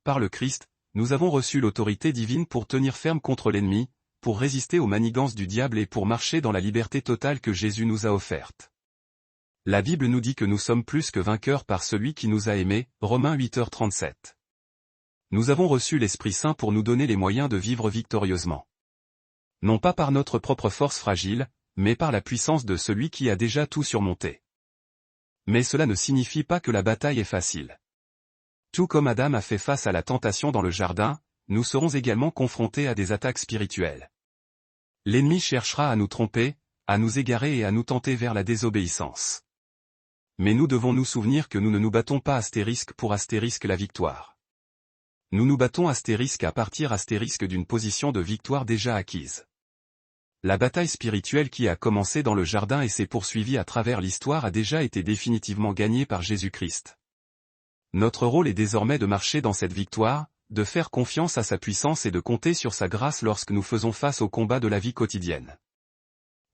Par le Christ, nous avons reçu l'autorité divine pour tenir ferme contre l'ennemi, pour résister aux manigances du diable et pour marcher dans la liberté totale que Jésus nous a offerte. La Bible nous dit que nous sommes plus que vainqueurs par celui qui nous a aimés, Romains 8h37. Nous avons reçu l'Esprit Saint pour nous donner les moyens de vivre victorieusement. Non pas par notre propre force fragile, mais par la puissance de celui qui a déjà tout surmonté. Mais cela ne signifie pas que la bataille est facile. Tout comme Adam a fait face à la tentation dans le jardin, nous serons également confrontés à des attaques spirituelles. L'ennemi cherchera à nous tromper, à nous égarer et à nous tenter vers la désobéissance. Mais nous devons nous souvenir que nous ne nous battons pas astérisque pour astérisque la victoire. Nous nous battons astérisque à partir astérisque d'une position de victoire déjà acquise. La bataille spirituelle qui a commencé dans le jardin et s'est poursuivie à travers l'histoire a déjà été définitivement gagnée par Jésus-Christ. Notre rôle est désormais de marcher dans cette victoire, de faire confiance à sa puissance et de compter sur sa grâce lorsque nous faisons face aux combats de la vie quotidienne.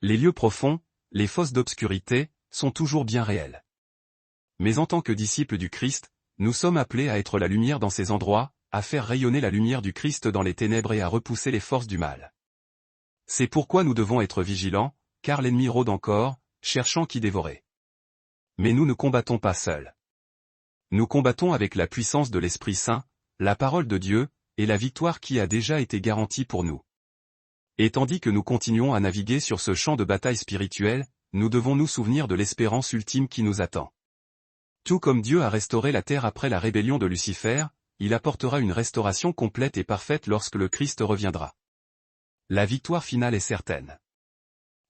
Les lieux profonds, les fosses d'obscurité, sont toujours bien réels. Mais en tant que disciples du Christ, nous sommes appelés à être la lumière dans ces endroits, à faire rayonner la lumière du Christ dans les ténèbres et à repousser les forces du mal. C'est pourquoi nous devons être vigilants, car l'ennemi rôde encore, cherchant qui dévorer. Mais nous ne combattons pas seuls. Nous combattons avec la puissance de l'Esprit Saint, la parole de Dieu, et la victoire qui a déjà été garantie pour nous. Et tandis que nous continuons à naviguer sur ce champ de bataille spirituelle, nous devons nous souvenir de l'espérance ultime qui nous attend. Tout comme Dieu a restauré la terre après la rébellion de Lucifer, il apportera une restauration complète et parfaite lorsque le Christ reviendra. La victoire finale est certaine.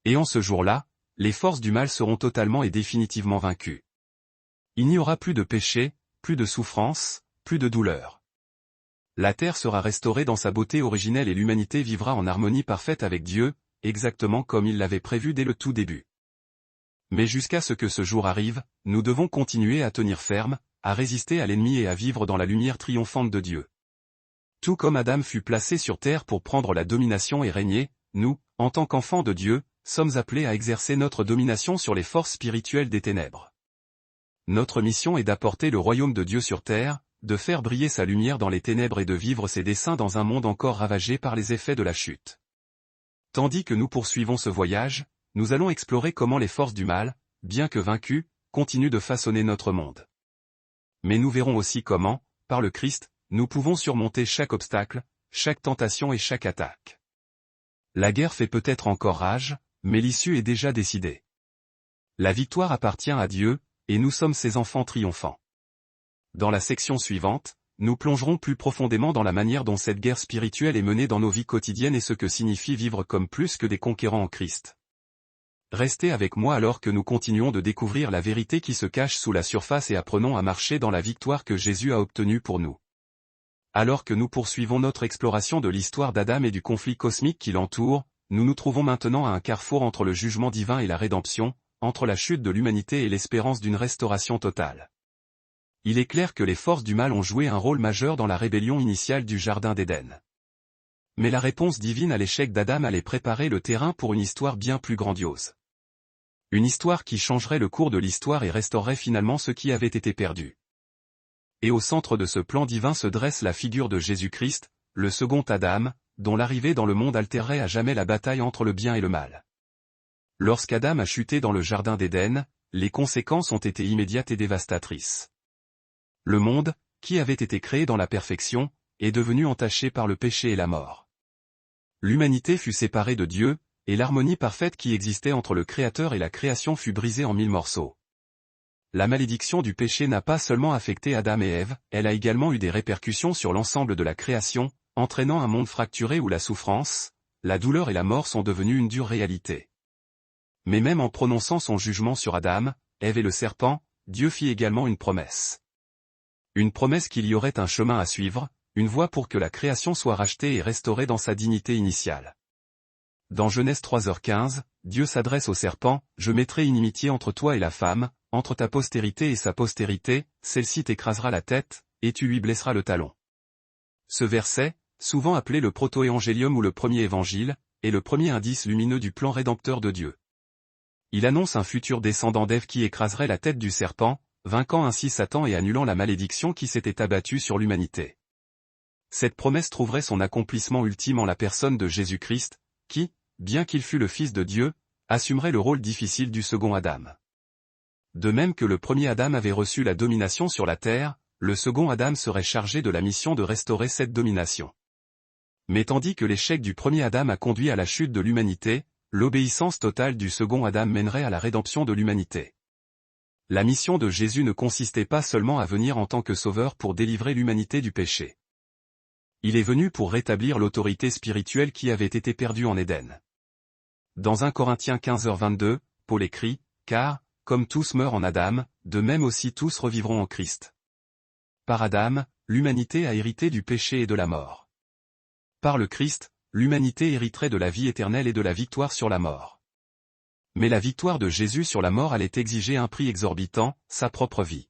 Et en ce jour-là, les forces du mal seront totalement et définitivement vaincues. Il n'y aura plus de péché, plus de souffrance, plus de douleur. La terre sera restaurée dans sa beauté originelle et l'humanité vivra en harmonie parfaite avec Dieu, exactement comme il l'avait prévu dès le tout début. Mais jusqu'à ce que ce jour arrive, nous devons continuer à tenir ferme, à résister à l'ennemi et à vivre dans la lumière triomphante de Dieu. Tout comme Adam fut placé sur terre pour prendre la domination et régner, nous, en tant qu'enfants de Dieu, sommes appelés à exercer notre domination sur les forces spirituelles des ténèbres. Notre mission est d'apporter le royaume de Dieu sur terre, de faire briller sa lumière dans les ténèbres et de vivre ses desseins dans un monde encore ravagé par les effets de la chute. Tandis que nous poursuivons ce voyage, nous allons explorer comment les forces du mal, bien que vaincues, continuent de façonner notre monde. Mais nous verrons aussi comment, par le Christ, nous pouvons surmonter chaque obstacle, chaque tentation et chaque attaque. La guerre fait peut-être encore rage, mais l'issue est déjà décidée. La victoire appartient à Dieu, et nous sommes ses enfants triomphants. Dans la section suivante, nous plongerons plus profondément dans la manière dont cette guerre spirituelle est menée dans nos vies quotidiennes et ce que signifie vivre comme plus que des conquérants en Christ. Restez avec moi alors que nous continuons de découvrir la vérité qui se cache sous la surface et apprenons à marcher dans la victoire que Jésus a obtenue pour nous. Alors que nous poursuivons notre exploration de l'histoire d'Adam et du conflit cosmique qui l'entoure, nous nous trouvons maintenant à un carrefour entre le jugement divin et la rédemption, entre la chute de l'humanité et l'espérance d'une restauration totale. Il est clair que les forces du mal ont joué un rôle majeur dans la rébellion initiale du Jardin d'Éden. Mais la réponse divine à l'échec d'Adam allait préparer le terrain pour une histoire bien plus grandiose. Une histoire qui changerait le cours de l'histoire et restaurerait finalement ce qui avait été perdu. Et au centre de ce plan divin se dresse la figure de Jésus-Christ, le second Adam, dont l'arrivée dans le monde altérerait à jamais la bataille entre le bien et le mal. Lorsqu'Adam a chuté dans le Jardin d'Éden, les conséquences ont été immédiates et dévastatrices. Le monde, qui avait été créé dans la perfection, est devenu entaché par le péché et la mort. L'humanité fut séparée de Dieu, et l'harmonie parfaite qui existait entre le Créateur et la création fut brisée en 1000 morceaux. La malédiction du péché n'a pas seulement affecté Adam et Ève, elle a également eu des répercussions sur l'ensemble de la création, entraînant un monde fracturé où la souffrance, la douleur et la mort sont devenues une dure réalité. Mais même en prononçant son jugement sur Adam, Ève et le serpent, Dieu fit également une promesse. Une promesse qu'il y aurait un chemin à suivre, une voie pour que la création soit rachetée et restaurée dans sa dignité initiale. Dans Genèse 3h15, Dieu s'adresse au serpent, « Je mettrai inimitié entre toi et la femme, entre ta postérité et sa postérité, celle-ci t'écrasera la tête, et tu lui blesseras le talon. » Ce verset, souvent appelé le proto-évangélium ou le premier évangile, est le premier indice lumineux du plan rédempteur de Dieu. Il annonce un futur descendant d'Ève qui écraserait la tête du serpent, vainquant ainsi Satan et annulant la malédiction qui s'était abattue sur l'humanité. Cette promesse trouverait son accomplissement ultime en la personne de Jésus-Christ, qui, bien qu'il fût le Fils de Dieu, assumerait le rôle difficile du second Adam. De même que le premier Adam avait reçu la domination sur la terre, le second Adam serait chargé de la mission de restaurer cette domination. Mais tandis que l'échec du premier Adam a conduit à la chute de l'humanité, l'obéissance totale du second Adam mènerait à la rédemption de l'humanité. La mission de Jésus ne consistait pas seulement à venir en tant que sauveur pour délivrer l'humanité du péché. Il est venu pour rétablir l'autorité spirituelle qui avait été perdue en Éden. Dans 1 Corinthiens 15h22, Paul écrit, « Car, comme tous meurent en Adam, de même aussi tous revivront en Christ. » Par Adam, l'humanité a hérité du péché et de la mort. Par le Christ, l'humanité hériterait de la vie éternelle et de la victoire sur la mort. Mais la victoire de Jésus sur la mort allait exiger un prix exorbitant, sa propre vie.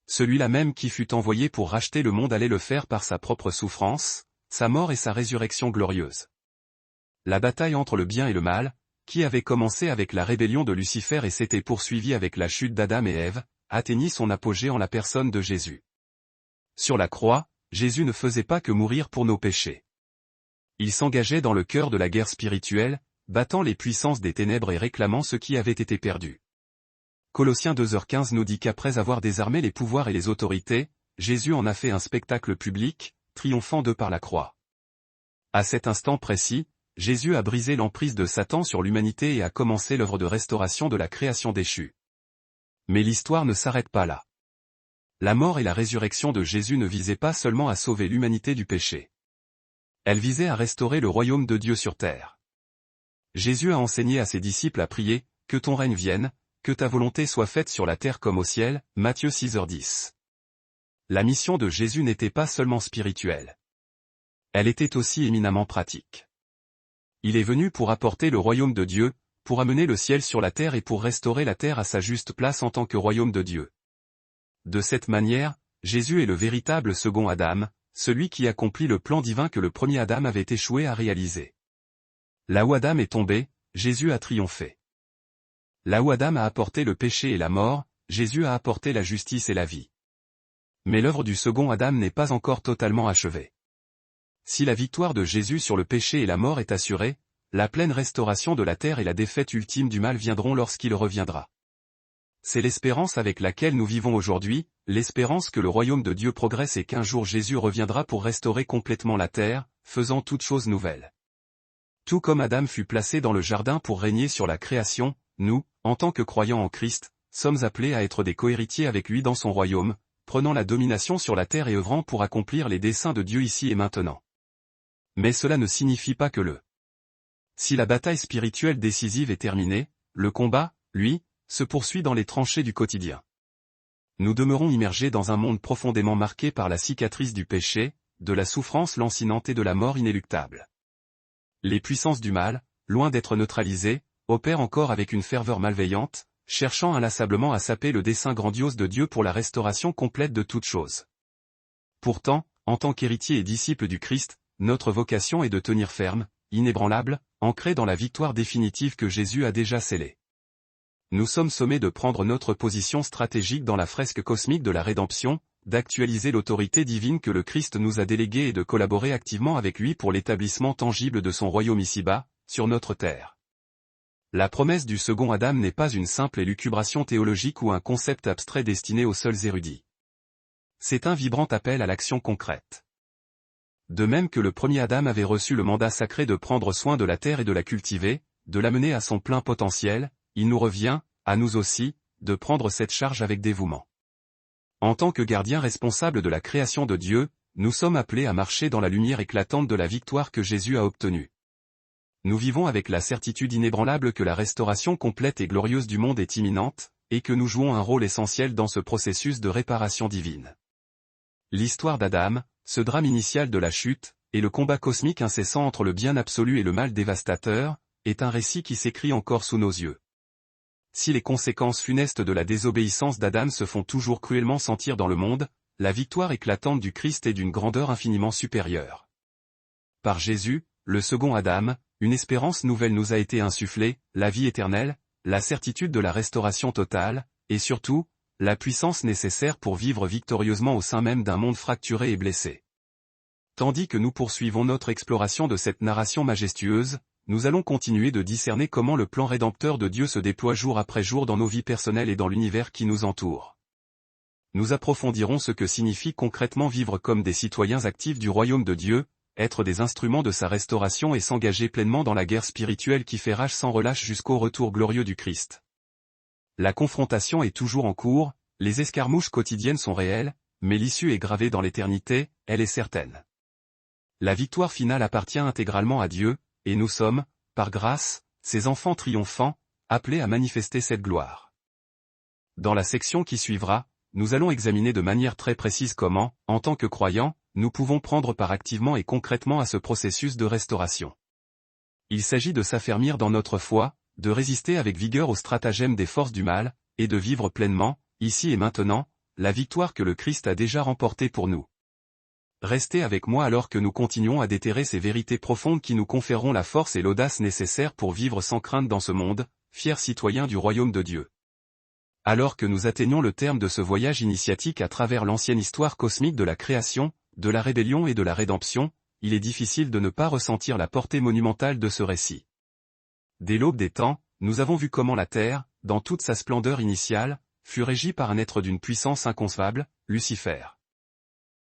Celui-là même qui fut envoyé pour racheter le monde allait le faire par sa propre souffrance, sa mort et sa résurrection glorieuse. La bataille entre le bien et le mal, qui avait commencé avec la rébellion de Lucifer et s'était poursuivie avec la chute d'Adam et Ève, atteignit son apogée en la personne de Jésus. Sur la croix, Jésus ne faisait pas que mourir pour nos péchés. Il s'engageait dans le cœur de la guerre spirituelle, battant les puissances des ténèbres et réclamant ce qui avait été perdu. Colossiens 2h15 nous dit qu'après avoir désarmé les pouvoirs et les autorités, Jésus en a fait un spectacle public, triomphant de par la croix. À cet instant précis, Jésus a brisé l'emprise de Satan sur l'humanité et a commencé l'œuvre de restauration de la création déchue. Mais l'histoire ne s'arrête pas là. La mort et la résurrection de Jésus ne visaient pas seulement à sauver l'humanité du péché. Elles visaient à restaurer le royaume de Dieu sur terre. Jésus a enseigné à ses disciples à prier, « Que ton règne vienne, que ta volonté soit faite sur la terre comme au ciel » Matthieu 6h10. La mission de Jésus n'était pas seulement spirituelle. Elle était aussi éminemment pratique. Il est venu pour apporter le royaume de Dieu, pour amener le ciel sur la terre et pour restaurer la terre à sa juste place en tant que royaume de Dieu. De cette manière, Jésus est le véritable second Adam, celui qui accomplit le plan divin que le premier Adam avait échoué à réaliser. Là où Adam est tombé, Jésus a triomphé. Là où Adam a apporté le péché et la mort, Jésus a apporté la justice et la vie. Mais l'œuvre du second Adam n'est pas encore totalement achevée. Si la victoire de Jésus sur le péché et la mort est assurée, la pleine restauration de la terre et la défaite ultime du mal viendront lorsqu'il reviendra. C'est l'espérance avec laquelle nous vivons aujourd'hui, l'espérance que le royaume de Dieu progresse et qu'un jour Jésus reviendra pour restaurer complètement la terre, faisant toutes choses nouvelles. Tout comme Adam fut placé dans le jardin pour régner sur la création, nous, en tant que croyants en Christ, sommes appelés à être des cohéritiers avec lui dans son royaume, prenant la domination sur la terre et œuvrant pour accomplir les desseins de Dieu ici et maintenant. Mais cela ne signifie pas que Si la bataille spirituelle décisive est terminée, le combat, lui, se poursuit dans les tranchées du quotidien. Nous demeurons immergés dans un monde profondément marqué par la cicatrice du péché, de la souffrance lancinante et de la mort inéluctable. Les puissances du mal, loin d'être neutralisées, opèrent encore avec une ferveur malveillante, cherchant inlassablement à saper le dessein grandiose de Dieu pour la restauration complète de toutes choses. Pourtant, en tant qu'héritiers et disciples du Christ, notre vocation est de tenir ferme, inébranlable, ancrée dans la victoire définitive que Jésus a déjà scellée. Nous sommes sommés de prendre notre position stratégique dans la fresque cosmique de la rédemption, d'actualiser l'autorité divine que le Christ nous a déléguée et de collaborer activement avec lui pour l'établissement tangible de son royaume ici-bas, sur notre terre. La promesse du second Adam n'est pas une simple élucubration théologique ou un concept abstrait destiné aux seuls érudits. C'est un vibrant appel à l'action concrète. De même que le premier Adam avait reçu le mandat sacré de prendre soin de la terre et de la cultiver, de l'amener à son plein potentiel, il nous revient, à nous aussi, de prendre cette charge avec dévouement. En tant que gardiens responsables de la création de Dieu, nous sommes appelés à marcher dans la lumière éclatante de la victoire que Jésus a obtenue. Nous vivons avec la certitude inébranlable que la restauration complète et glorieuse du monde est imminente, et que nous jouons un rôle essentiel dans ce processus de réparation divine. L'histoire d'Adam, ce drame initial de la chute, et le combat cosmique incessant entre le bien absolu et le mal dévastateur, est un récit qui s'écrit encore sous nos yeux. Si les conséquences funestes de la désobéissance d'Adam se font toujours cruellement sentir dans le monde, la victoire éclatante du Christ est d'une grandeur infiniment supérieure. Par Jésus, le second Adam, une espérance nouvelle nous a été insufflée, la vie éternelle, la certitude de la restauration totale, et surtout, la puissance nécessaire pour vivre victorieusement au sein même d'un monde fracturé et blessé. Tandis que nous poursuivons notre exploration de cette narration majestueuse, nous allons continuer de discerner comment le plan rédempteur de Dieu se déploie jour après jour dans nos vies personnelles et dans l'univers qui nous entoure. Nous approfondirons ce que signifie concrètement vivre comme des citoyens actifs du royaume de Dieu, être des instruments de sa restauration et s'engager pleinement dans la guerre spirituelle qui fait rage sans relâche jusqu'au retour glorieux du Christ. La confrontation est toujours en cours, les escarmouches quotidiennes sont réelles, mais l'issue est gravée dans l'éternité, elle est certaine. La victoire finale appartient intégralement à Dieu, et nous sommes, par grâce, ses enfants triomphants, appelés à manifester cette gloire. Dans la section qui suivra, nous allons examiner de manière très précise comment, en tant que croyants, nous pouvons prendre part activement et concrètement à ce processus de restauration. Il s'agit de s'affermir dans notre foi, de résister avec vigueur aux stratagèmes des forces du mal, et de vivre pleinement, ici et maintenant, la victoire que le Christ a déjà remportée pour nous. Restez avec moi alors que nous continuons à déterrer ces vérités profondes qui nous conféreront la force et l'audace nécessaires pour vivre sans crainte dans ce monde, fiers citoyens du royaume de Dieu. Alors que nous atteignons le terme de ce voyage initiatique à travers l'ancienne histoire cosmique de la création, de la rébellion et de la rédemption, il est difficile de ne pas ressentir la portée monumentale de ce récit. Dès l'aube des temps, nous avons vu comment la Terre, dans toute sa splendeur initiale, fut régie par un être d'une puissance inconcevable, Lucifer.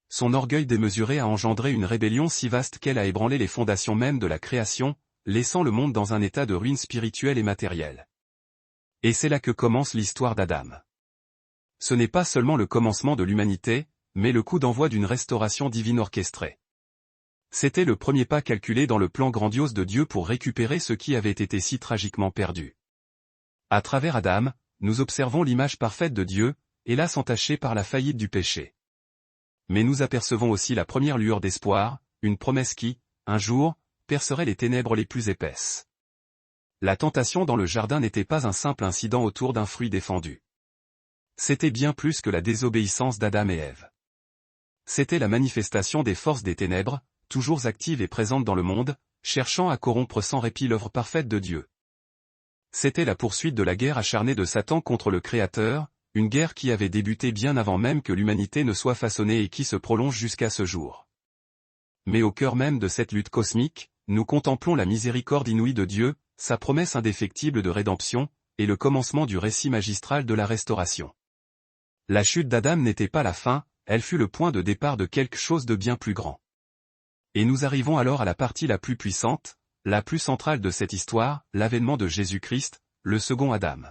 Son orgueil démesuré a engendré une rébellion si vaste qu'elle a ébranlé les fondations mêmes de la création, laissant le monde dans un état de ruine spirituelle et matérielle. Et c'est là que commence l'histoire d'Adam. Ce n'est pas seulement le commencement de l'humanité, mais le coup d'envoi d'une restauration divine orchestrée. C'était le premier pas calculé dans le plan grandiose de Dieu pour récupérer ce qui avait été si tragiquement perdu. À travers Adam, nous observons l'image parfaite de Dieu, hélas entachée par la faillite du péché. Mais nous apercevons aussi la première lueur d'espoir, une promesse qui, un jour, percerait les ténèbres les plus épaisses. La tentation dans le jardin n'était pas un simple incident autour d'un fruit défendu. C'était bien plus que la désobéissance d'Adam et Ève. C'était la manifestation des forces des ténèbres, toujours actives et présentes dans le monde, cherchant à corrompre sans répit l'œuvre parfaite de Dieu. C'était la poursuite de la guerre acharnée de Satan contre le Créateur, une guerre qui avait débuté bien avant même que l'humanité ne soit façonnée et qui se prolonge jusqu'à ce jour. Mais au cœur même de cette lutte cosmique, nous contemplons la miséricorde inouïe de Dieu, sa promesse indéfectible de rédemption, et le commencement du récit magistral de la restauration. La chute d'Adam n'était pas la fin, elle fut le point de départ de quelque chose de bien plus grand. Et nous arrivons alors à la partie la plus puissante, la plus centrale de cette histoire, l'avènement de Jésus-Christ, le second Adam.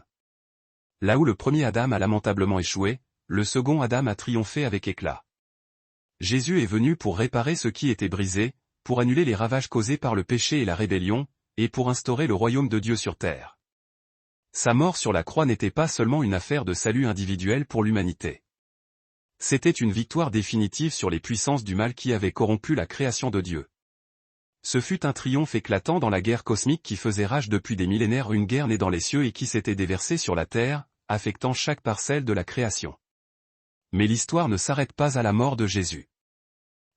Là où le premier Adam a lamentablement échoué, le second Adam a triomphé avec éclat. Jésus est venu pour réparer ce qui était brisé, pour annuler les ravages causés par le péché et la rébellion, et pour instaurer le royaume de Dieu sur terre. Sa mort sur la croix n'était pas seulement une affaire de salut individuel pour l'humanité. C'était une victoire définitive sur les puissances du mal qui avaient corrompu la création de Dieu. Ce fut un triomphe éclatant dans la guerre cosmique qui faisait rage depuis des millénaires, une guerre née dans les cieux et qui s'était déversée sur la terre, affectant chaque parcelle de la création. Mais l'histoire ne s'arrête pas à la mort de Jésus.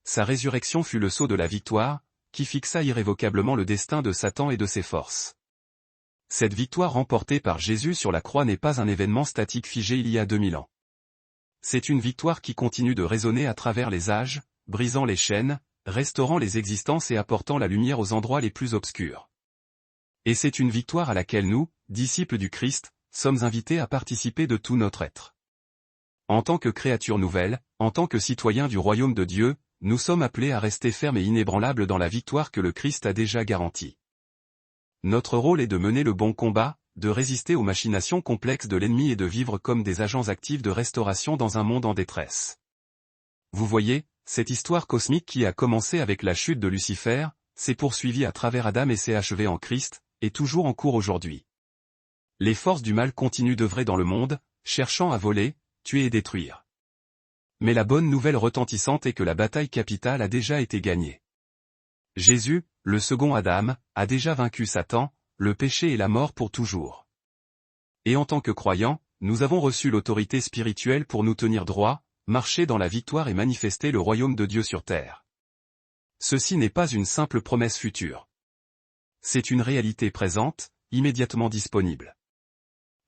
Sa résurrection fut le sceau de la victoire, qui fixa irrévocablement le destin de Satan et de ses forces. Cette victoire remportée par Jésus sur la croix n'est pas un événement statique figé il y a 2000 ans. C'est une victoire qui continue de résonner à travers les âges, brisant les chaînes, restaurant les existences et apportant la lumière aux endroits les plus obscurs. Et c'est une victoire à laquelle nous, disciples du Christ, sommes invités à participer de tout notre être. En tant que créatures nouvelles, en tant que citoyens du royaume de Dieu, nous sommes appelés à rester fermes et inébranlables dans la victoire que le Christ a déjà garantie. Notre rôle est de mener le bon combat, de résister aux machinations complexes de l'ennemi et de vivre comme des agents actifs de restauration dans un monde en détresse. Vous voyez, cette histoire cosmique qui a commencé avec la chute de Lucifer, s'est poursuivie à travers Adam et s'est achevée en Christ, est toujours en cours aujourd'hui. Les forces du mal continuent d'œuvrer dans le monde, cherchant à voler, tuer et détruire. Mais la bonne nouvelle retentissante est que la bataille capitale a déjà été gagnée. Jésus, le second Adam, a déjà vaincu Satan, le péché et la mort pour toujours. Et en tant que croyants, nous avons reçu l'autorité spirituelle pour nous tenir droit, marcher dans la victoire et manifester le royaume de Dieu sur terre. Ceci n'est pas une simple promesse future. C'est une réalité présente, immédiatement disponible.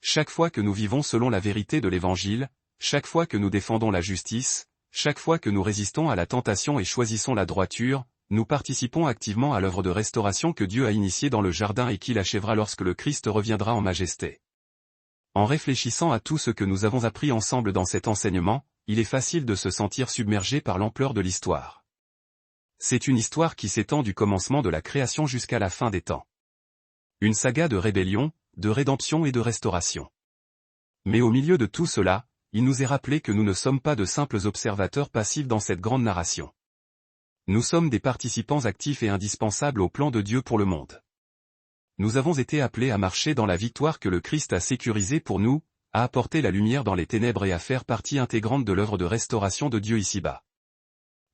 Chaque fois que nous vivons selon la vérité de l'Évangile, chaque fois que nous défendons la justice, chaque fois que nous résistons à la tentation et choisissons la droiture, nous participons activement à l'œuvre de restauration que Dieu a initiée dans le jardin et qu'il achèvera lorsque le Christ reviendra en majesté. En réfléchissant à tout ce que nous avons appris ensemble dans cet enseignement, il est facile de se sentir submergé par l'ampleur de l'histoire. C'est une histoire qui s'étend du commencement de la création jusqu'à la fin des temps. Une saga de rébellion, de rédemption et de restauration. Mais au milieu de tout cela, il nous est rappelé que nous ne sommes pas de simples observateurs passifs dans cette grande narration. Nous sommes des participants actifs et indispensables au plan de Dieu pour le monde. Nous avons été appelés à marcher dans la victoire que le Christ a sécurisée pour nous, à apporter la lumière dans les ténèbres et à faire partie intégrante de l'œuvre de restauration de Dieu ici-bas.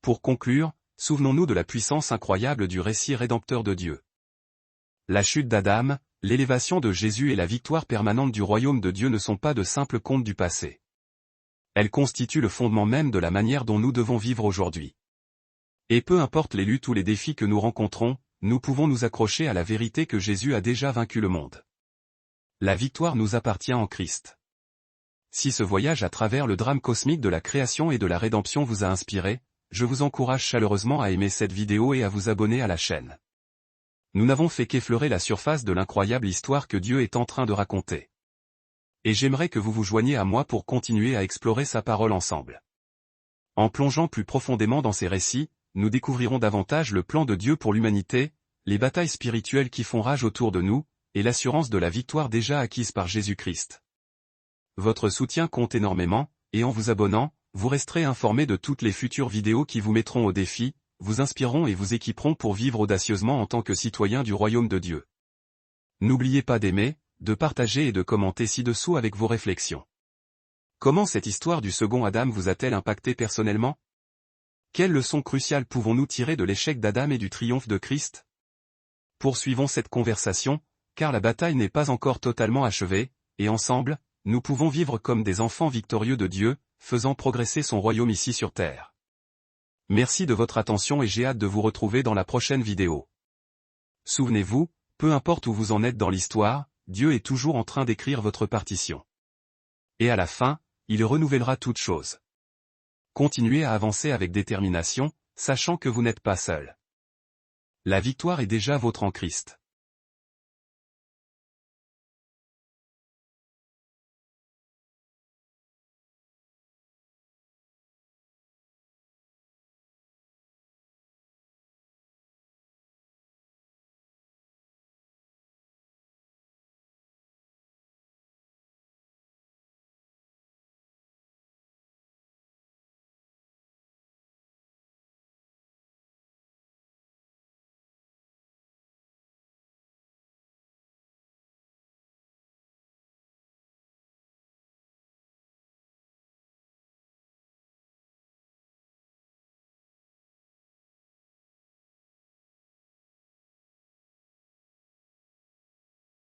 Pour conclure, souvenons-nous de la puissance incroyable du récit rédempteur de Dieu. La chute d'Adam, l'élévation de Jésus et la victoire permanente du royaume de Dieu ne sont pas de simples contes du passé. Elles constituent le fondement même de la manière dont nous devons vivre aujourd'hui. Et peu importe les luttes ou les défis que nous rencontrons, nous pouvons nous accrocher à la vérité que Jésus a déjà vaincu le monde. La victoire nous appartient en Christ. Si ce voyage à travers le drame cosmique de la création et de la rédemption vous a inspiré, je vous encourage chaleureusement à aimer cette vidéo et à vous abonner à la chaîne. Nous n'avons fait qu'effleurer la surface de l'incroyable histoire que Dieu est en train de raconter. Et j'aimerais que vous vous joigniez à moi pour continuer à explorer sa parole ensemble. En plongeant plus profondément dans ces récits, nous découvrirons davantage le plan de Dieu pour l'humanité, les batailles spirituelles qui font rage autour de nous, et l'assurance de la victoire déjà acquise par Jésus-Christ. Votre soutien compte énormément, et en vous abonnant, vous resterez informé de toutes les futures vidéos qui vous mettront au défi, vous inspireront et vous équiperont pour vivre audacieusement en tant que citoyen du royaume de Dieu. N'oubliez pas d'aimer, de partager et de commenter ci-dessous avec vos réflexions. Comment cette histoire du second Adam vous a-t-elle impacté personnellement? Quelles leçons cruciales pouvons-nous tirer de l'échec d'Adam et du triomphe de Christ? Poursuivons cette conversation, car la bataille n'est pas encore totalement achevée, et ensemble, nous pouvons vivre comme des enfants victorieux de Dieu, faisant progresser son royaume ici sur terre. Merci de votre attention et j'ai hâte de vous retrouver dans la prochaine vidéo. Souvenez-vous, peu importe où vous en êtes dans l'histoire, Dieu est toujours en train d'écrire votre partition. Et à la fin, il renouvellera toutes choses. Continuez à avancer avec détermination, sachant que vous n'êtes pas seul. La victoire est déjà vôtre en Christ.